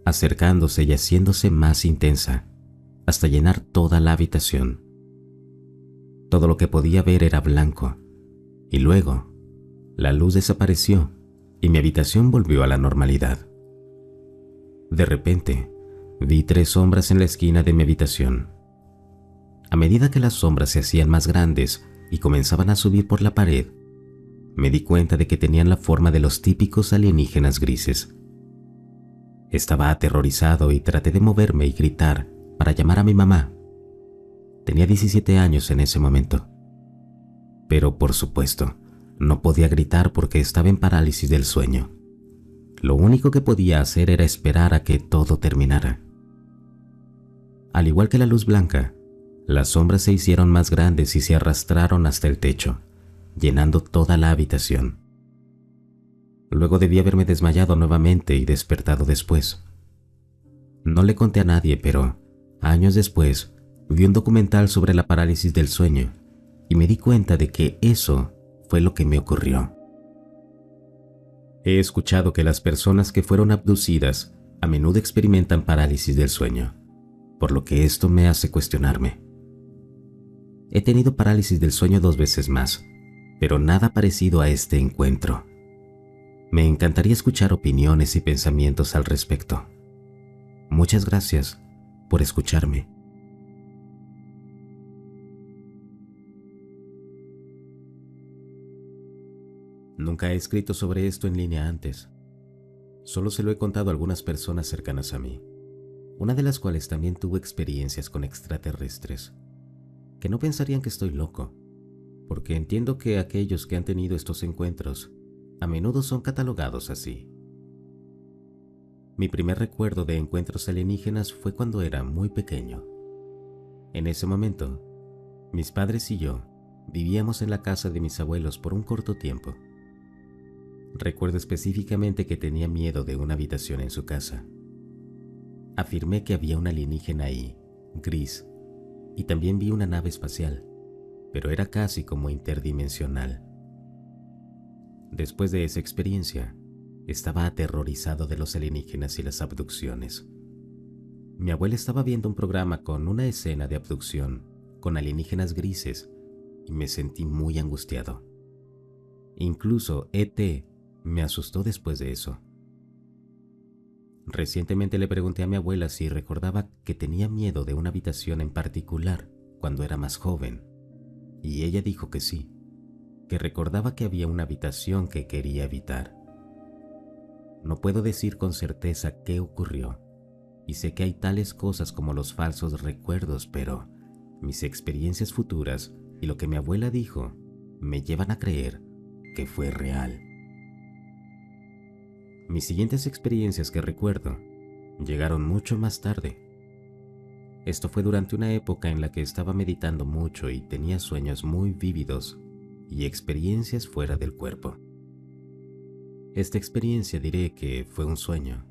acercándose y haciéndose más intensa, hasta llenar toda la habitación. Todo lo que podía ver era blanco, y luego, la luz desapareció y mi habitación volvió a la normalidad. De repente, vi 3 sombras en la esquina de mi habitación. A medida que las sombras se hacían más grandes y comenzaban a subir por la pared, me di cuenta de que tenían la forma de los típicos alienígenas grises. Estaba aterrorizado y traté de moverme y gritar para llamar a mi mamá. Tenía 17 años en ese momento. Pero, por supuesto, no podía gritar porque estaba en parálisis del sueño. Lo único que podía hacer era esperar a que todo terminara. Al igual que la luz blanca, las sombras se hicieron más grandes y se arrastraron hasta el techo, llenando toda la habitación. Luego debí haberme desmayado nuevamente y despertado después. No le conté a nadie, pero años después vi un documental sobre la parálisis del sueño y me di cuenta de que eso fue lo que me ocurrió. He escuchado que las personas que fueron abducidas a menudo experimentan parálisis del sueño, por lo que esto me hace cuestionarme. He tenido parálisis del sueño 2 veces más, pero nada parecido a este encuentro. Me encantaría escuchar opiniones y pensamientos al respecto. Muchas gracias por escucharme. Nunca he escrito sobre esto en línea antes. Solo se lo he contado a algunas personas cercanas a mí, una de las cuales también tuvo experiencias con extraterrestres, que no pensarían que estoy loco, porque entiendo que aquellos que han tenido estos encuentros a menudo son catalogados así. Mi primer recuerdo de encuentros alienígenas fue cuando era muy pequeño. En ese momento, mis padres y yo vivíamos en la casa de mis abuelos por un corto tiempo. Recuerdo específicamente que tenía miedo de una habitación en su casa. Afirmé que había un alienígena ahí, gris, y también vi una nave espacial, pero era casi como interdimensional. Después de esa experiencia, estaba aterrorizado de los alienígenas y las abducciones. Mi abuela estaba viendo un programa con una escena de abducción con alienígenas grises y me sentí muy angustiado. Incluso ET me asustó después de eso. Recientemente le pregunté a mi abuela si recordaba que tenía miedo de una habitación en particular cuando era más joven, y ella dijo que sí, que recordaba que había una habitación que quería evitar. No puedo decir con certeza qué ocurrió, y sé que hay tales cosas como los falsos recuerdos, pero mis experiencias futuras y lo que mi abuela dijo me llevan a creer que fue real. Mis siguientes experiencias que recuerdo llegaron mucho más tarde. Esto fue durante una época en la que estaba meditando mucho y tenía sueños muy vívidos y experiencias fuera del cuerpo. Esta experiencia diré que fue un sueño,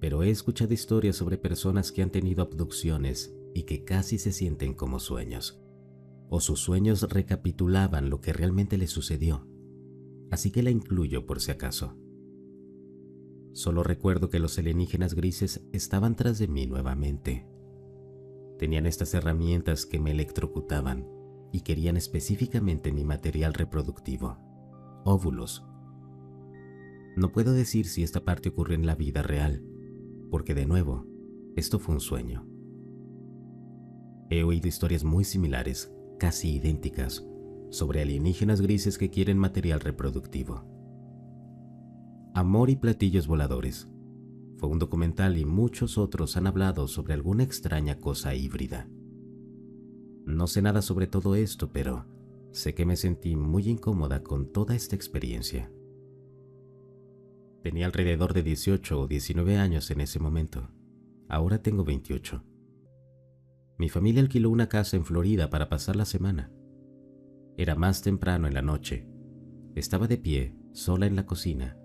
pero he escuchado historias sobre personas que han tenido abducciones y que casi se sienten como sueños, o sus sueños recapitulaban lo que realmente les sucedió, así que la incluyo por si acaso. Solo recuerdo que los alienígenas grises estaban tras de mí nuevamente. Tenían estas herramientas que me electrocutaban y querían específicamente mi material reproductivo, óvulos. No puedo decir si esta parte ocurrió en la vida real, porque de nuevo, esto fue un sueño. He oído historias muy similares, casi idénticas, sobre alienígenas grises que quieren material reproductivo. Amor y platillos voladores. Fue un documental y muchos otros han hablado sobre alguna extraña cosa híbrida. No sé nada sobre todo esto, pero sé que me sentí muy incómoda con toda esta experiencia. Tenía alrededor de 18 o 19 años en ese momento. Ahora tengo 28. Mi familia alquiló una casa en Florida para pasar la semana. Era más temprano en la noche. Estaba de pie, sola en la cocina,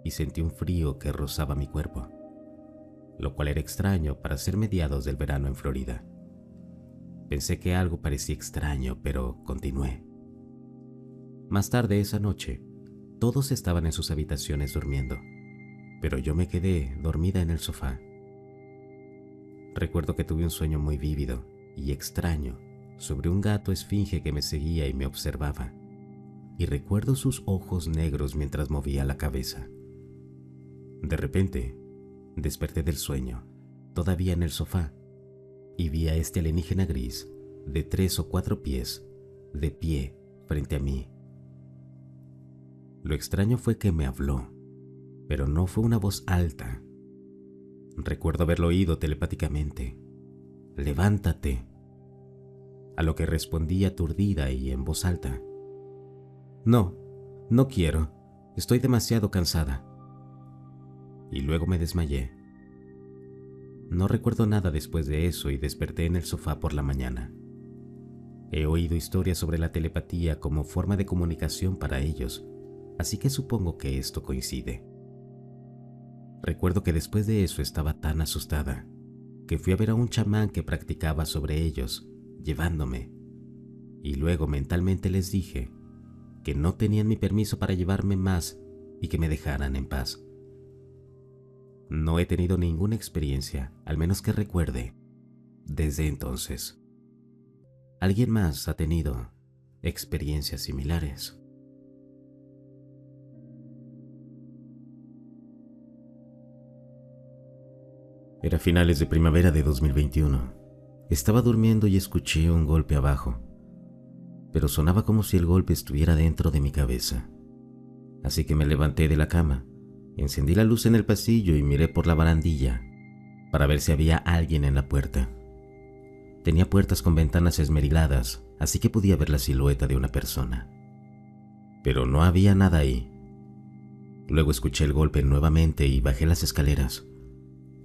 y sentí un frío que rozaba mi cuerpo, lo cual era extraño para ser mediados del verano en Florida. Pensé que algo parecía extraño, pero continué. Más tarde esa noche, todos estaban en sus habitaciones durmiendo, pero yo me quedé dormida en el sofá. Recuerdo que tuve un sueño muy vívido y extraño sobre un gato esfinge que me seguía y me observaba, y recuerdo sus ojos negros mientras movía la cabeza. De repente, desperté del sueño, todavía en el sofá, y vi a este alienígena gris, de 3 o 4 pies, de pie frente a mí. Lo extraño fue que me habló, pero no fue una voz alta. Recuerdo haberlo oído telepáticamente. «Levántate», a lo que respondí aturdida y en voz alta. «No, no quiero, estoy demasiado cansada». Y luego me desmayé. No recuerdo nada después de eso y desperté en el sofá por la mañana. He oído historias sobre la telepatía como forma de comunicación para ellos, así que supongo que esto coincide. Recuerdo que después de eso estaba tan asustada que fui a ver a un chamán que practicaba sobre ellos, llevándome, y luego mentalmente les dije que no tenían mi permiso para llevarme más y que me dejaran en paz. No he tenido ninguna experiencia, al menos que recuerde, desde entonces. ¿Alguien más ha tenido experiencias similares? Era finales de primavera de 2021. Estaba durmiendo y escuché un golpe abajo, pero sonaba como si el golpe estuviera dentro de mi cabeza. Así que me levanté de la cama, encendí la luz en el pasillo y miré por la barandilla para ver si había alguien en la puerta. Tenía puertas con ventanas esmeriladas, así que podía ver la silueta de una persona. Pero no había nada ahí. Luego escuché el golpe nuevamente y bajé las escaleras.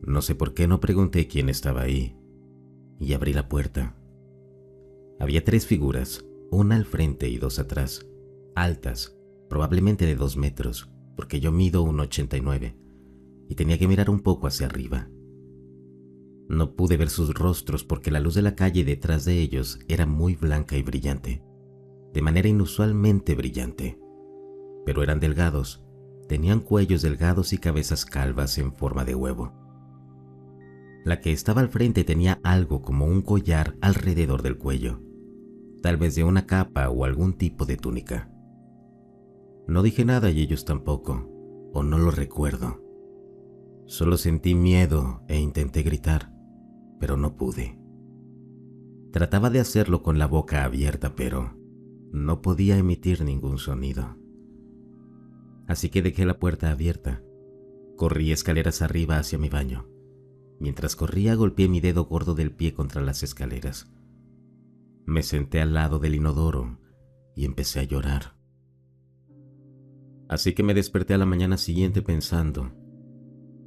No sé por qué no pregunté quién estaba ahí, y abrí la puerta. Había 3 figuras, una al frente y 2 atrás, altas, probablemente de 2 metros, porque yo mido 1,89 y tenía que mirar un poco hacia arriba. No pude ver sus rostros porque la luz de la calle detrás de ellos era muy blanca y brillante, de manera inusualmente brillante. Pero eran delgados, tenían cuellos delgados y cabezas calvas en forma de huevo. La que estaba al frente tenía algo como un collar alrededor del cuello, tal vez de una capa o algún tipo de túnica. No dije nada y ellos tampoco, o no lo recuerdo. Solo sentí miedo e intenté gritar, pero no pude. Trataba de hacerlo con la boca abierta, pero no podía emitir ningún sonido. Así que dejé la puerta abierta. Corrí escaleras arriba hacia mi baño. Mientras corría, golpeé mi dedo gordo del pie contra las escaleras. Me senté al lado del inodoro y empecé a llorar. Así que me desperté a la mañana siguiente pensando,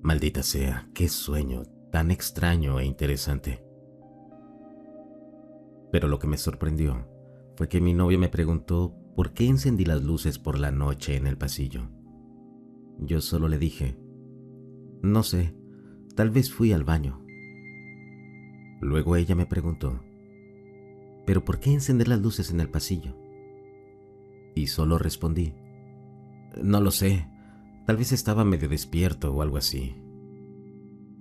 maldita sea, qué sueño tan extraño e interesante. Pero lo que me sorprendió fue que mi novia me preguntó por qué encendí las luces por la noche en el pasillo. Yo solo le dije, no sé, tal vez fui al baño. Luego ella me preguntó, ¿pero por qué encender las luces en el pasillo? Y solo respondí, no lo sé, tal vez estaba medio despierto o algo así.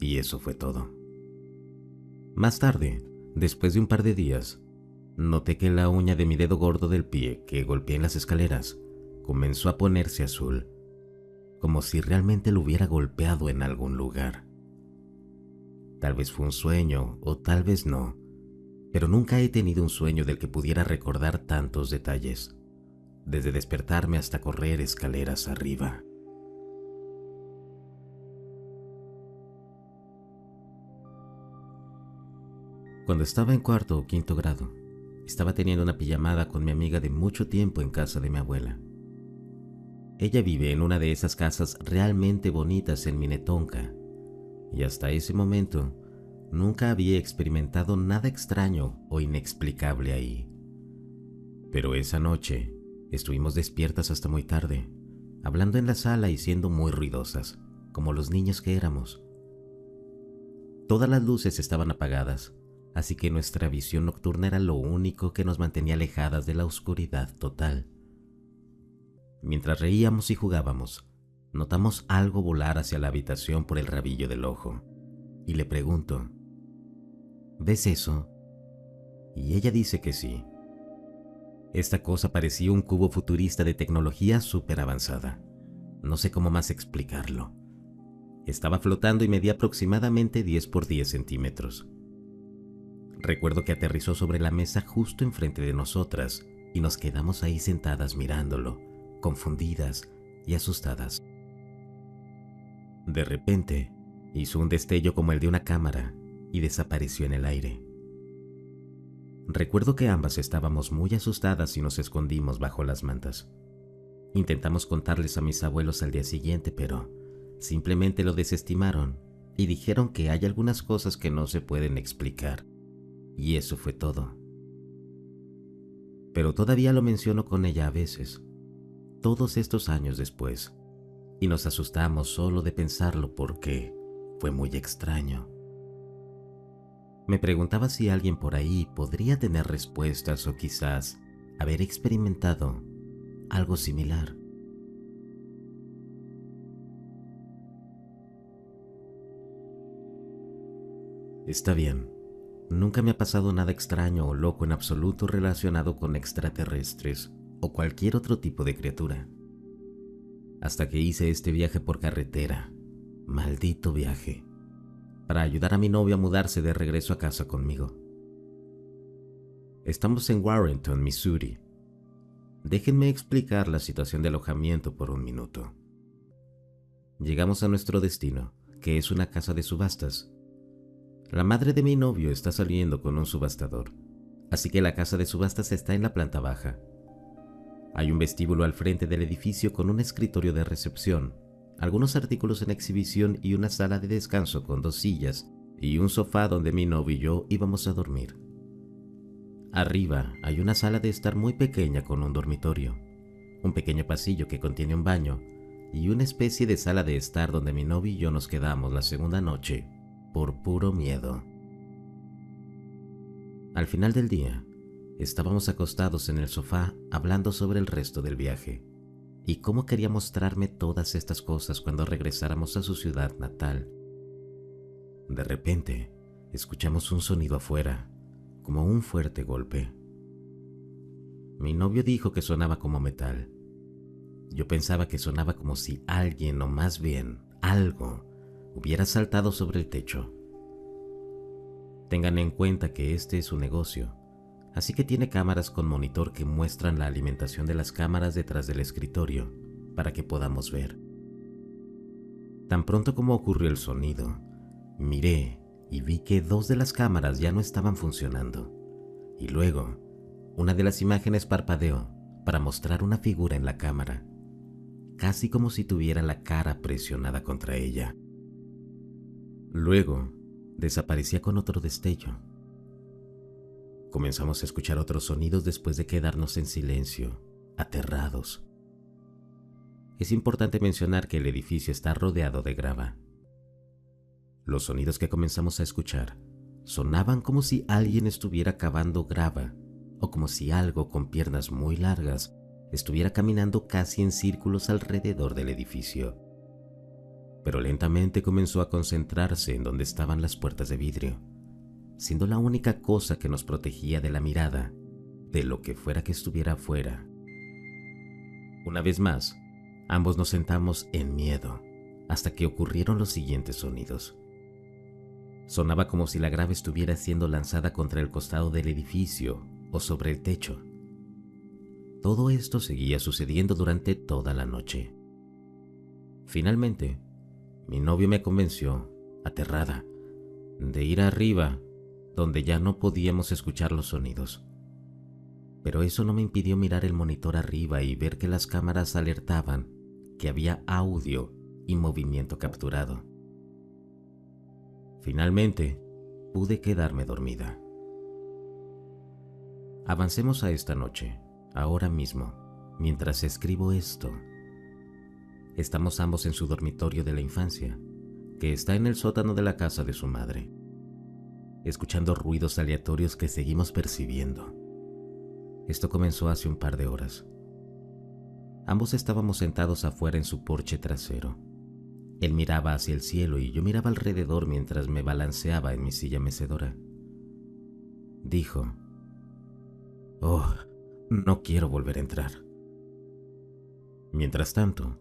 Y eso fue todo. Más tarde, después de un par de días, noté que la uña de mi dedo gordo del pie que golpeé en las escaleras comenzó a ponerse azul, como si realmente lo hubiera golpeado en algún lugar. Tal vez fue un sueño o tal vez no, pero nunca he tenido un sueño del que pudiera recordar tantos detalles, desde despertarme hasta correr escaleras arriba. Cuando estaba en 4º o 5º grado, estaba teniendo una pijamada con mi amiga de mucho tiempo en casa de mi abuela. Ella vive en una de esas casas realmente bonitas en Minnetonka, y hasta ese momento nunca había experimentado nada extraño o inexplicable ahí. Pero esa noche estuvimos despiertas hasta muy tarde, hablando en la sala y siendo muy ruidosas, como los niños que éramos. Todas las luces estaban apagadas, así que nuestra visión nocturna era lo único que nos mantenía alejadas de la oscuridad total. Mientras reíamos y jugábamos, notamos algo volar hacia la habitación por el rabillo del ojo, y le pregunto, ¿ves eso? Y ella dice que sí. Esta cosa parecía un cubo futurista de tecnología súper avanzada. No sé cómo más explicarlo. Estaba flotando y medía aproximadamente 10 por 10 centímetros. Recuerdo que aterrizó sobre la mesa justo enfrente de nosotras y nos quedamos ahí sentadas mirándolo, confundidas y asustadas. De repente, hizo un destello como el de una cámara y desapareció en el aire. Recuerdo que ambas estábamos muy asustadas y nos escondimos bajo las mantas. Intentamos contarles a mis abuelos al día siguiente, pero simplemente lo desestimaron y dijeron que hay algunas cosas que no se pueden explicar. Y eso fue todo. Pero todavía lo menciono con ella a veces, todos estos años después, y nos asustamos solo de pensarlo porque fue muy extraño. Me preguntaba si alguien por ahí podría tener respuestas o quizás haber experimentado algo similar. Está bien, nunca me ha pasado nada extraño o loco en absoluto relacionado con extraterrestres o cualquier otro tipo de criatura. Hasta que hice este viaje por carretera, maldito viaje, para ayudar a mi novio a mudarse de regreso a casa conmigo. Estamos en Warrenton, Missouri. Déjenme explicar la situación de alojamiento por un minuto. Llegamos a nuestro destino, que es una casa de subastas. La madre de mi novio está saliendo con un subastador, así que la casa de subastas está en la planta baja. Hay un vestíbulo al frente del edificio con un escritorio de recepción, algunos artículos en exhibición y una sala de descanso con 2 sillas y un sofá donde mi novio y yo íbamos a dormir. Arriba hay una sala de estar muy pequeña con un dormitorio, un pequeño pasillo que contiene un baño y una especie de sala de estar donde mi novio y yo nos quedamos la segunda noche por puro miedo. Al final del día, estábamos acostados en el sofá hablando sobre el resto del viaje y cómo quería mostrarme todas estas cosas cuando regresáramos a su ciudad natal. De repente, escuchamos un sonido afuera, como un fuerte golpe. Mi novio dijo que sonaba como metal. Yo pensaba que sonaba como si alguien, o más bien algo, hubiera saltado sobre el techo. Tengan en cuenta que este es un negocio, así que tiene cámaras con monitor que muestran la alimentación de las cámaras detrás del escritorio para que podamos ver. Tan pronto como ocurrió el sonido, miré y vi que 2 de las cámaras ya no estaban funcionando, y luego una de las imágenes parpadeó para mostrar una figura en la cámara, casi como si tuviera la cara presionada contra ella. Luego desaparecía con otro destello. Comenzamos a escuchar otros sonidos después de quedarnos en silencio, aterrados. Es importante mencionar que el edificio está rodeado de grava. Los sonidos que comenzamos a escuchar sonaban como si alguien estuviera cavando grava o como si algo con piernas muy largas estuviera caminando casi en círculos alrededor del edificio. Pero lentamente comenzó a concentrarse en donde estaban las puertas de vidrio, siendo la única cosa que nos protegía de la mirada de lo que fuera que estuviera afuera. Una vez más, ambos nos sentamos en miedo hasta que ocurrieron los siguientes sonidos. Sonaba como si la grava estuviera siendo lanzada contra el costado del edificio o sobre el techo. Todo esto seguía sucediendo durante toda la noche. Finalmente, mi novio me convenció, aterrada, de ir arriba, donde ya no podíamos escuchar los sonidos. Pero eso no me impidió mirar el monitor arriba y ver que las cámaras alertaban que había audio y movimiento capturado. Finalmente, pude quedarme dormida. Avancemos a esta noche, ahora mismo, mientras escribo esto. Estamos ambos en su dormitorio de la infancia, que está en el sótano de la casa de su madre, escuchando ruidos aleatorios que seguimos percibiendo. Esto comenzó hace un par de horas. Ambos estábamos sentados afuera en su porche trasero. Él miraba hacia el cielo y yo miraba alrededor mientras me balanceaba en mi silla mecedora. Dijo: "Oh, no quiero volver a entrar". Mientras tanto,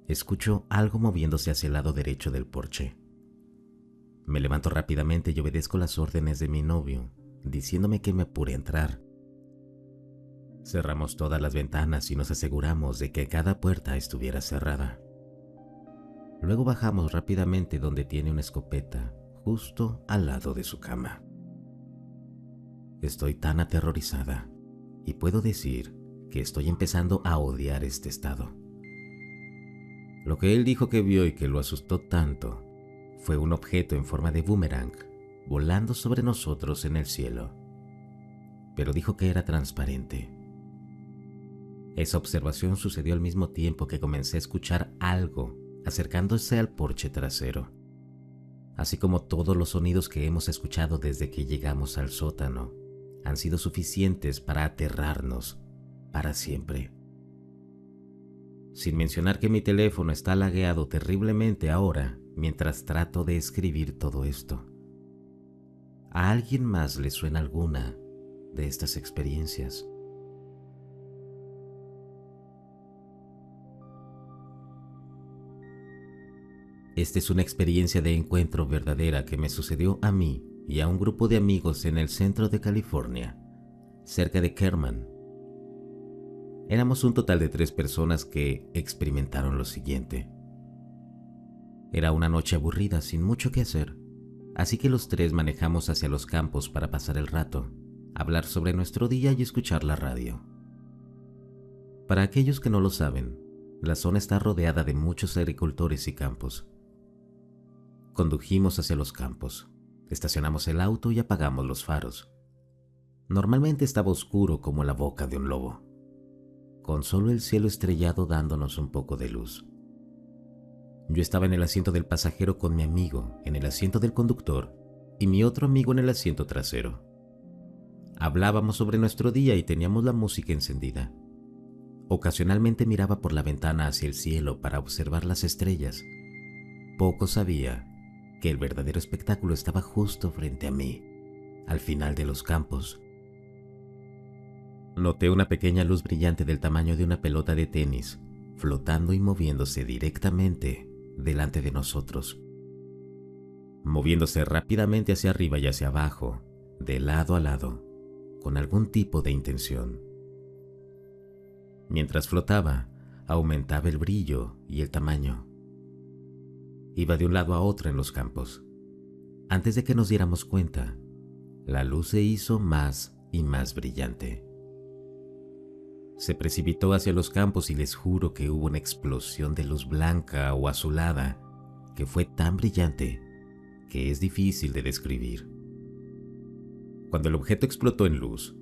escucho algo moviéndose hacia el lado derecho del porche. Me levanto rápidamente y obedezco las órdenes de mi novio, diciéndome que me apure a entrar. Cerramos todas las ventanas y nos aseguramos de que cada puerta estuviera cerrada. Luego bajamos rápidamente donde tiene una escopeta, justo al lado de su cama. Estoy tan aterrorizada y puedo decir que estoy empezando a odiar este estado. Lo que él dijo que vio y que lo asustó tanto fue un objeto en forma de boomerang volando sobre nosotros en el cielo, pero dijo que era transparente. Esa observación sucedió al mismo tiempo que comencé a escuchar algo acercándose al porche trasero, así como todos los sonidos que hemos escuchado desde que llegamos al sótano han sido suficientes para aterrarnos para siempre. Sin mencionar que mi teléfono está lagueado terriblemente ahora mientras trato de escribir todo esto. ¿A alguien más le suena alguna de estas experiencias? Esta es una experiencia de encuentro verdadera que me sucedió a mí y a un grupo de amigos en el centro de California, cerca de Kerman. Éramos un total de 3 personas que experimentaron lo siguiente. Era una noche aburrida sin mucho que hacer, así que los 3 manejamos hacia los campos para pasar el rato, hablar sobre nuestro día y escuchar la radio. Para aquellos que no lo saben, la zona está rodeada de muchos agricultores y campos. Condujimos hacia los campos, estacionamos el auto y apagamos los faros. Normalmente estaba oscuro como la boca de un lobo, con solo el cielo estrellado dándonos un poco de luz. Yo estaba en el asiento del pasajero con mi amigo en el asiento del conductor y mi otro amigo en el asiento trasero. Hablábamos sobre nuestro día y teníamos la música encendida. Ocasionalmente miraba por la ventana hacia el cielo para observar las estrellas. Poco sabía que el verdadero espectáculo estaba justo frente a mí, al final de los campos. Noté una pequeña luz brillante del tamaño de una pelota de tenis, flotando y moviéndose directamente delante de nosotros. Moviéndose rápidamente hacia arriba y hacia abajo, de lado a lado, con algún tipo de intención. Mientras flotaba, aumentaba el brillo y el tamaño. Iba de un lado a otro en los campos. Antes de que nos diéramos cuenta, la luz se hizo más y más brillante. Se precipitó hacia los campos y les juro que hubo una explosión de luz blanca o azulada que fue tan brillante que es difícil de describir. Cuando el objeto explotó en luz,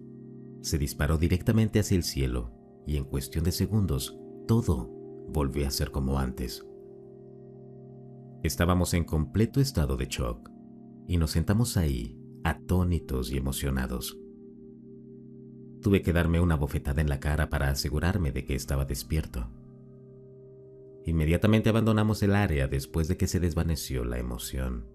se disparó directamente hacia el cielo y en cuestión de segundos todo volvió a ser como antes. Estábamos en completo estado de shock y nos sentamos ahí, atónitos y emocionados. Tuve que darme una bofetada en la cara para asegurarme de que estaba despierto. Inmediatamente abandonamos el área después de que se desvaneció la emoción.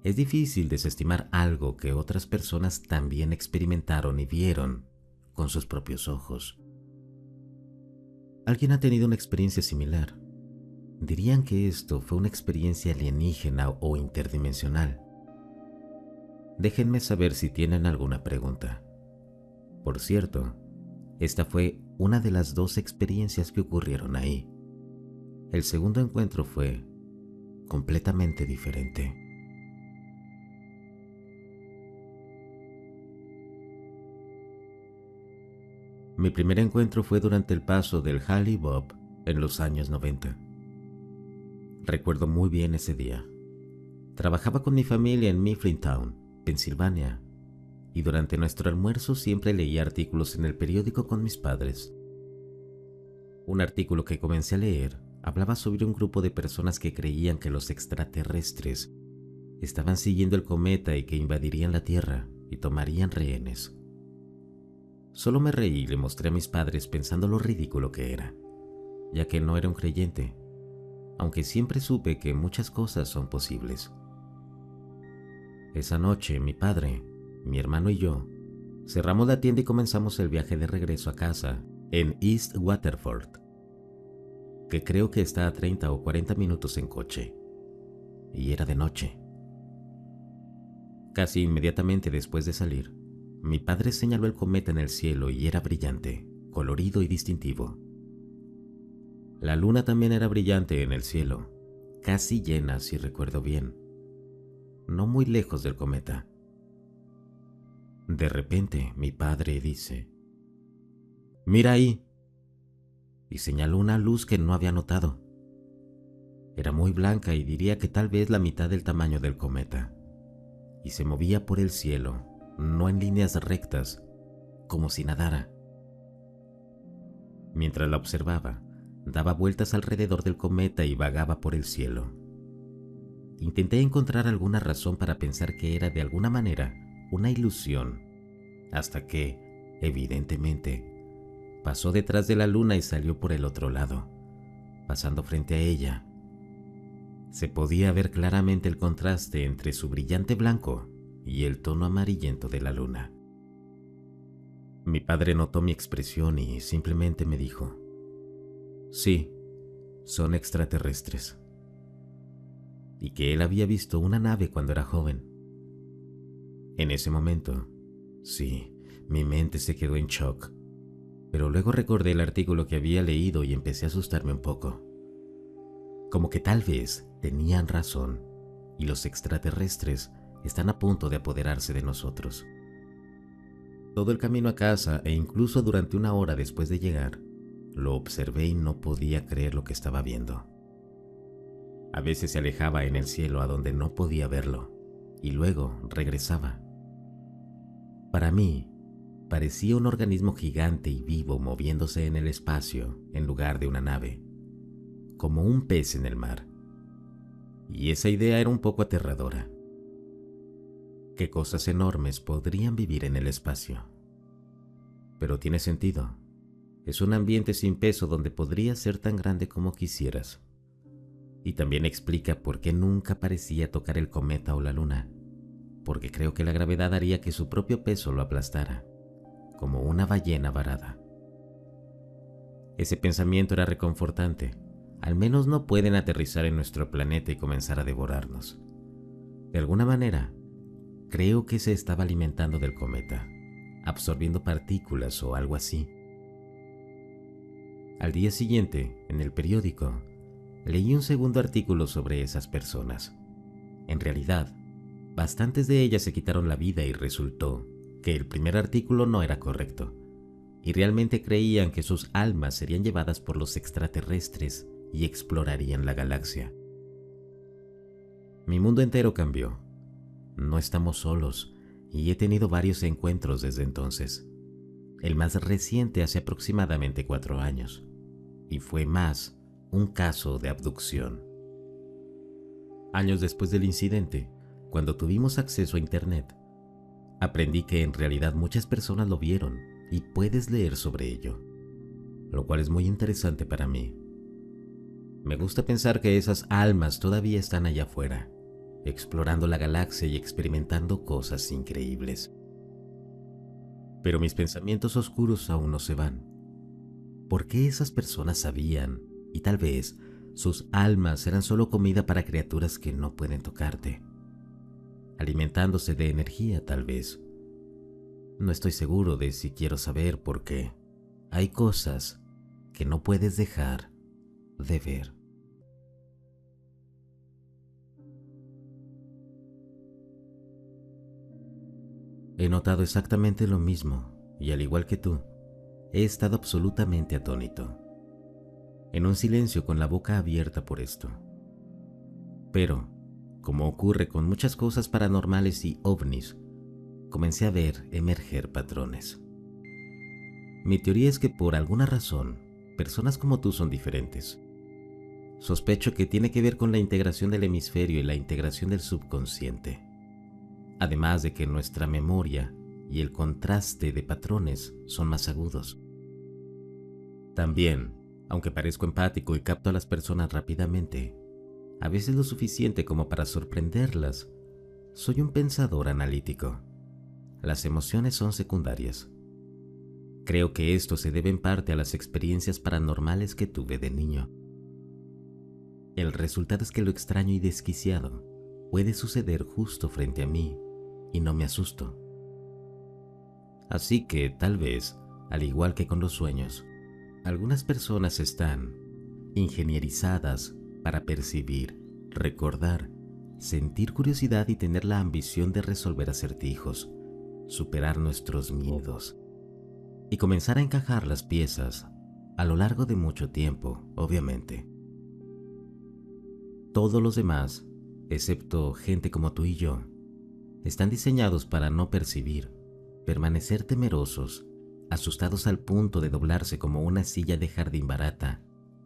Es difícil desestimar algo que otras personas también experimentaron y vieron con sus propios ojos. ¿Alguien ha tenido una experiencia similar? ¿Dirían que esto fue una experiencia alienígena o interdimensional? Déjenme saber si tienen alguna pregunta. Por cierto, esta fue una de las 2 experiencias que ocurrieron ahí. El segundo encuentro fue completamente diferente. Mi primer encuentro fue durante el paso del Hale Bob en los años 90. Recuerdo muy bien ese día. Trabajaba con mi familia en Mifflintown, Pensilvania, y durante nuestro almuerzo siempre leía artículos en el periódico con mis padres. Un artículo que comencé a leer hablaba sobre un grupo de personas que creían que los extraterrestres estaban siguiendo el cometa y que invadirían la Tierra y tomarían rehenes. Solo me reí y le mostré a mis padres pensando lo ridículo que era, ya que él no era un creyente, aunque siempre supe que muchas cosas son posibles. Esa noche mi padre, mi hermano y yo cerramos la tienda y comenzamos el viaje de regreso a casa en East Waterford, que creo que está a 30 o 40 minutos en coche, y era de noche. Casi inmediatamente después de salir, mi padre señaló el cometa en el cielo y era brillante, colorido y distintivo. La luna también era brillante en el cielo, casi llena si recuerdo bien, no muy lejos del cometa. De repente mi padre dice: «Mira ahí», y señaló una luz que no había notado. Era muy blanca y diría que tal vez la mitad del tamaño del cometa, y se movía por el cielo, no en líneas rectas, como si nadara. Mientras la observaba, daba vueltas alrededor del cometa y vagaba por el cielo. Intenté encontrar alguna razón para pensar que era de alguna manera una ilusión, hasta que, evidentemente, pasó detrás de la luna y salió por el otro lado, pasando frente a ella. Se podía ver claramente el contraste entre su brillante blanco y el tono amarillento de la luna. Mi padre notó mi expresión y simplemente me dijo: «Sí, son extraterrestres», y que él había visto una nave cuando era joven. En ese momento, sí, mi mente se quedó en shock, pero luego recordé el artículo que había leído y empecé a asustarme un poco. Como que tal vez tenían razón y los extraterrestres están a punto de apoderarse de nosotros. Todo el camino a casa e incluso durante una hora después de llegar, lo observé y no podía creer lo que estaba viendo. A veces se alejaba en el cielo a donde no podía verlo y luego regresaba. Para mí, parecía un organismo gigante y vivo moviéndose en el espacio en lugar de una nave, como un pez en el mar. Y esa idea era un poco aterradora. ¿Qué cosas enormes podrían vivir en el espacio? Pero tiene sentido. Es un ambiente sin peso donde podría ser tan grande como quisieras. Y también explica por qué nunca parecía tocar el cometa o la luna, porque creo que la gravedad haría que su propio peso lo aplastara, como una ballena varada. Ese pensamiento era reconfortante. Al menos no pueden aterrizar en nuestro planeta y comenzar a devorarnos. De alguna manera, creo que se estaba alimentando del cometa, absorbiendo partículas o algo así. Al día siguiente, en el periódico, leí un segundo artículo sobre esas personas. En realidad, bastantes de ellas se quitaron la vida y resultó que el primer artículo no era correcto, y realmente creían que sus almas serían llevadas por los extraterrestres y explorarían la galaxia. Mi mundo entero cambió. No estamos solos, y he tenido varios encuentros desde entonces. El más reciente hace aproximadamente 4 años, y fue más un caso de abducción. Años después del incidente, cuando tuvimos acceso a Internet, aprendí que en realidad muchas personas lo vieron y puedes leer sobre ello, lo cual es muy interesante para mí. Me gusta pensar que esas almas todavía están allá afuera, explorando la galaxia y experimentando cosas increíbles. Pero mis pensamientos oscuros aún no se van. ¿Por qué esas personas sabían, y tal vez sus almas eran solo comida para criaturas que no pueden tocarte? Alimentándose de energía, tal vez. No estoy seguro de si quiero saber por qué. Hay cosas que no puedes dejar de ver. He notado exactamente lo mismo, y al igual que tú, he estado absolutamente atónito, en un silencio con la boca abierta por esto. Pero, como ocurre con muchas cosas paranormales y ovnis, comencé a ver emerger patrones. Mi teoría es que por alguna razón, personas como tú son diferentes. Sospecho que tiene que ver con la integración del hemisferio y la integración del subconsciente. Además de que nuestra memoria y el contraste de patrones son más agudos. También, aunque parezco empático y capto a las personas rápidamente, a veces lo suficiente como para sorprenderlas, soy un pensador analítico. Las emociones son secundarias. Creo que esto se debe en parte a las experiencias paranormales que tuve de niño. El resultado es que lo extraño y desquiciado puede suceder justo frente a mí y no me asusto. Así que, tal vez, al igual que con los sueños, algunas personas están ingenierizadas para percibir, recordar, sentir curiosidad y tener la ambición de resolver acertijos, superar nuestros miedos y comenzar a encajar las piezas a lo largo de mucho tiempo, obviamente. Todos los demás, excepto gente como tú y yo, están diseñados para no percibir, permanecer temerosos, asustados al punto de doblarse como una silla de jardín barata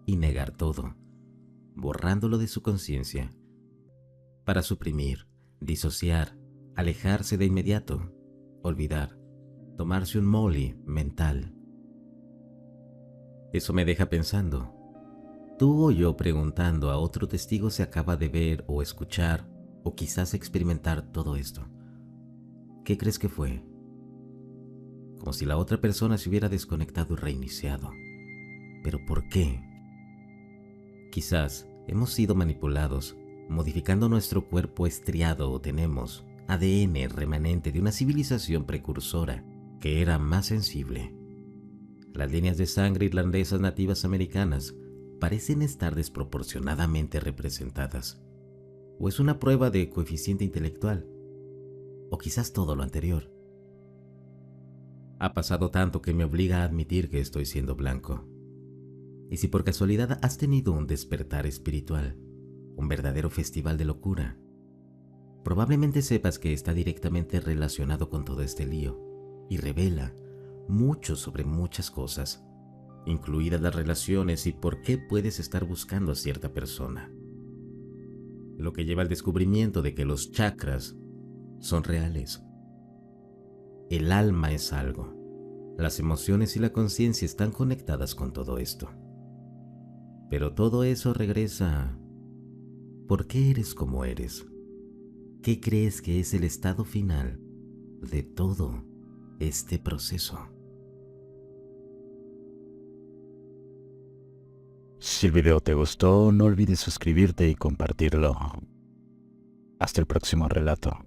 y negar todo, borrándolo de su conciencia, para suprimir, disociar, alejarse de inmediato, olvidar, tomarse un molly mental. Eso me deja pensando. Tú o yo preguntando a otro testigo si acaba de ver o escuchar o quizás experimentar todo esto. ¿Qué crees que fue? Como si la otra persona se hubiera desconectado y reiniciado. ¿Pero por qué? Quizás hemos sido manipulados, modificando nuestro cuerpo estriado o tenemos ADN remanente de una civilización precursora que era más sensible. Las líneas de sangre irlandesas nativas americanas parecen estar desproporcionadamente representadas. ¿O es una prueba de coeficiente intelectual? O quizás todo lo anterior. Ha pasado tanto que me obliga a admitir que estoy siendo blanco. Y si por casualidad has tenido un despertar espiritual, un verdadero festival de locura, probablemente sepas que está directamente relacionado con todo este lío y revela mucho sobre muchas cosas, incluidas las relaciones y por qué puedes estar buscando a cierta persona. Lo que lleva al descubrimiento de que los chakras son reales. El alma es algo. Las emociones y la conciencia están conectadas con todo esto. Pero todo eso regresa a ¿por qué eres como eres? ¿Qué crees que es el estado final de todo este proceso? Si el video te gustó, no olvides suscribirte y compartirlo. Hasta el próximo relato.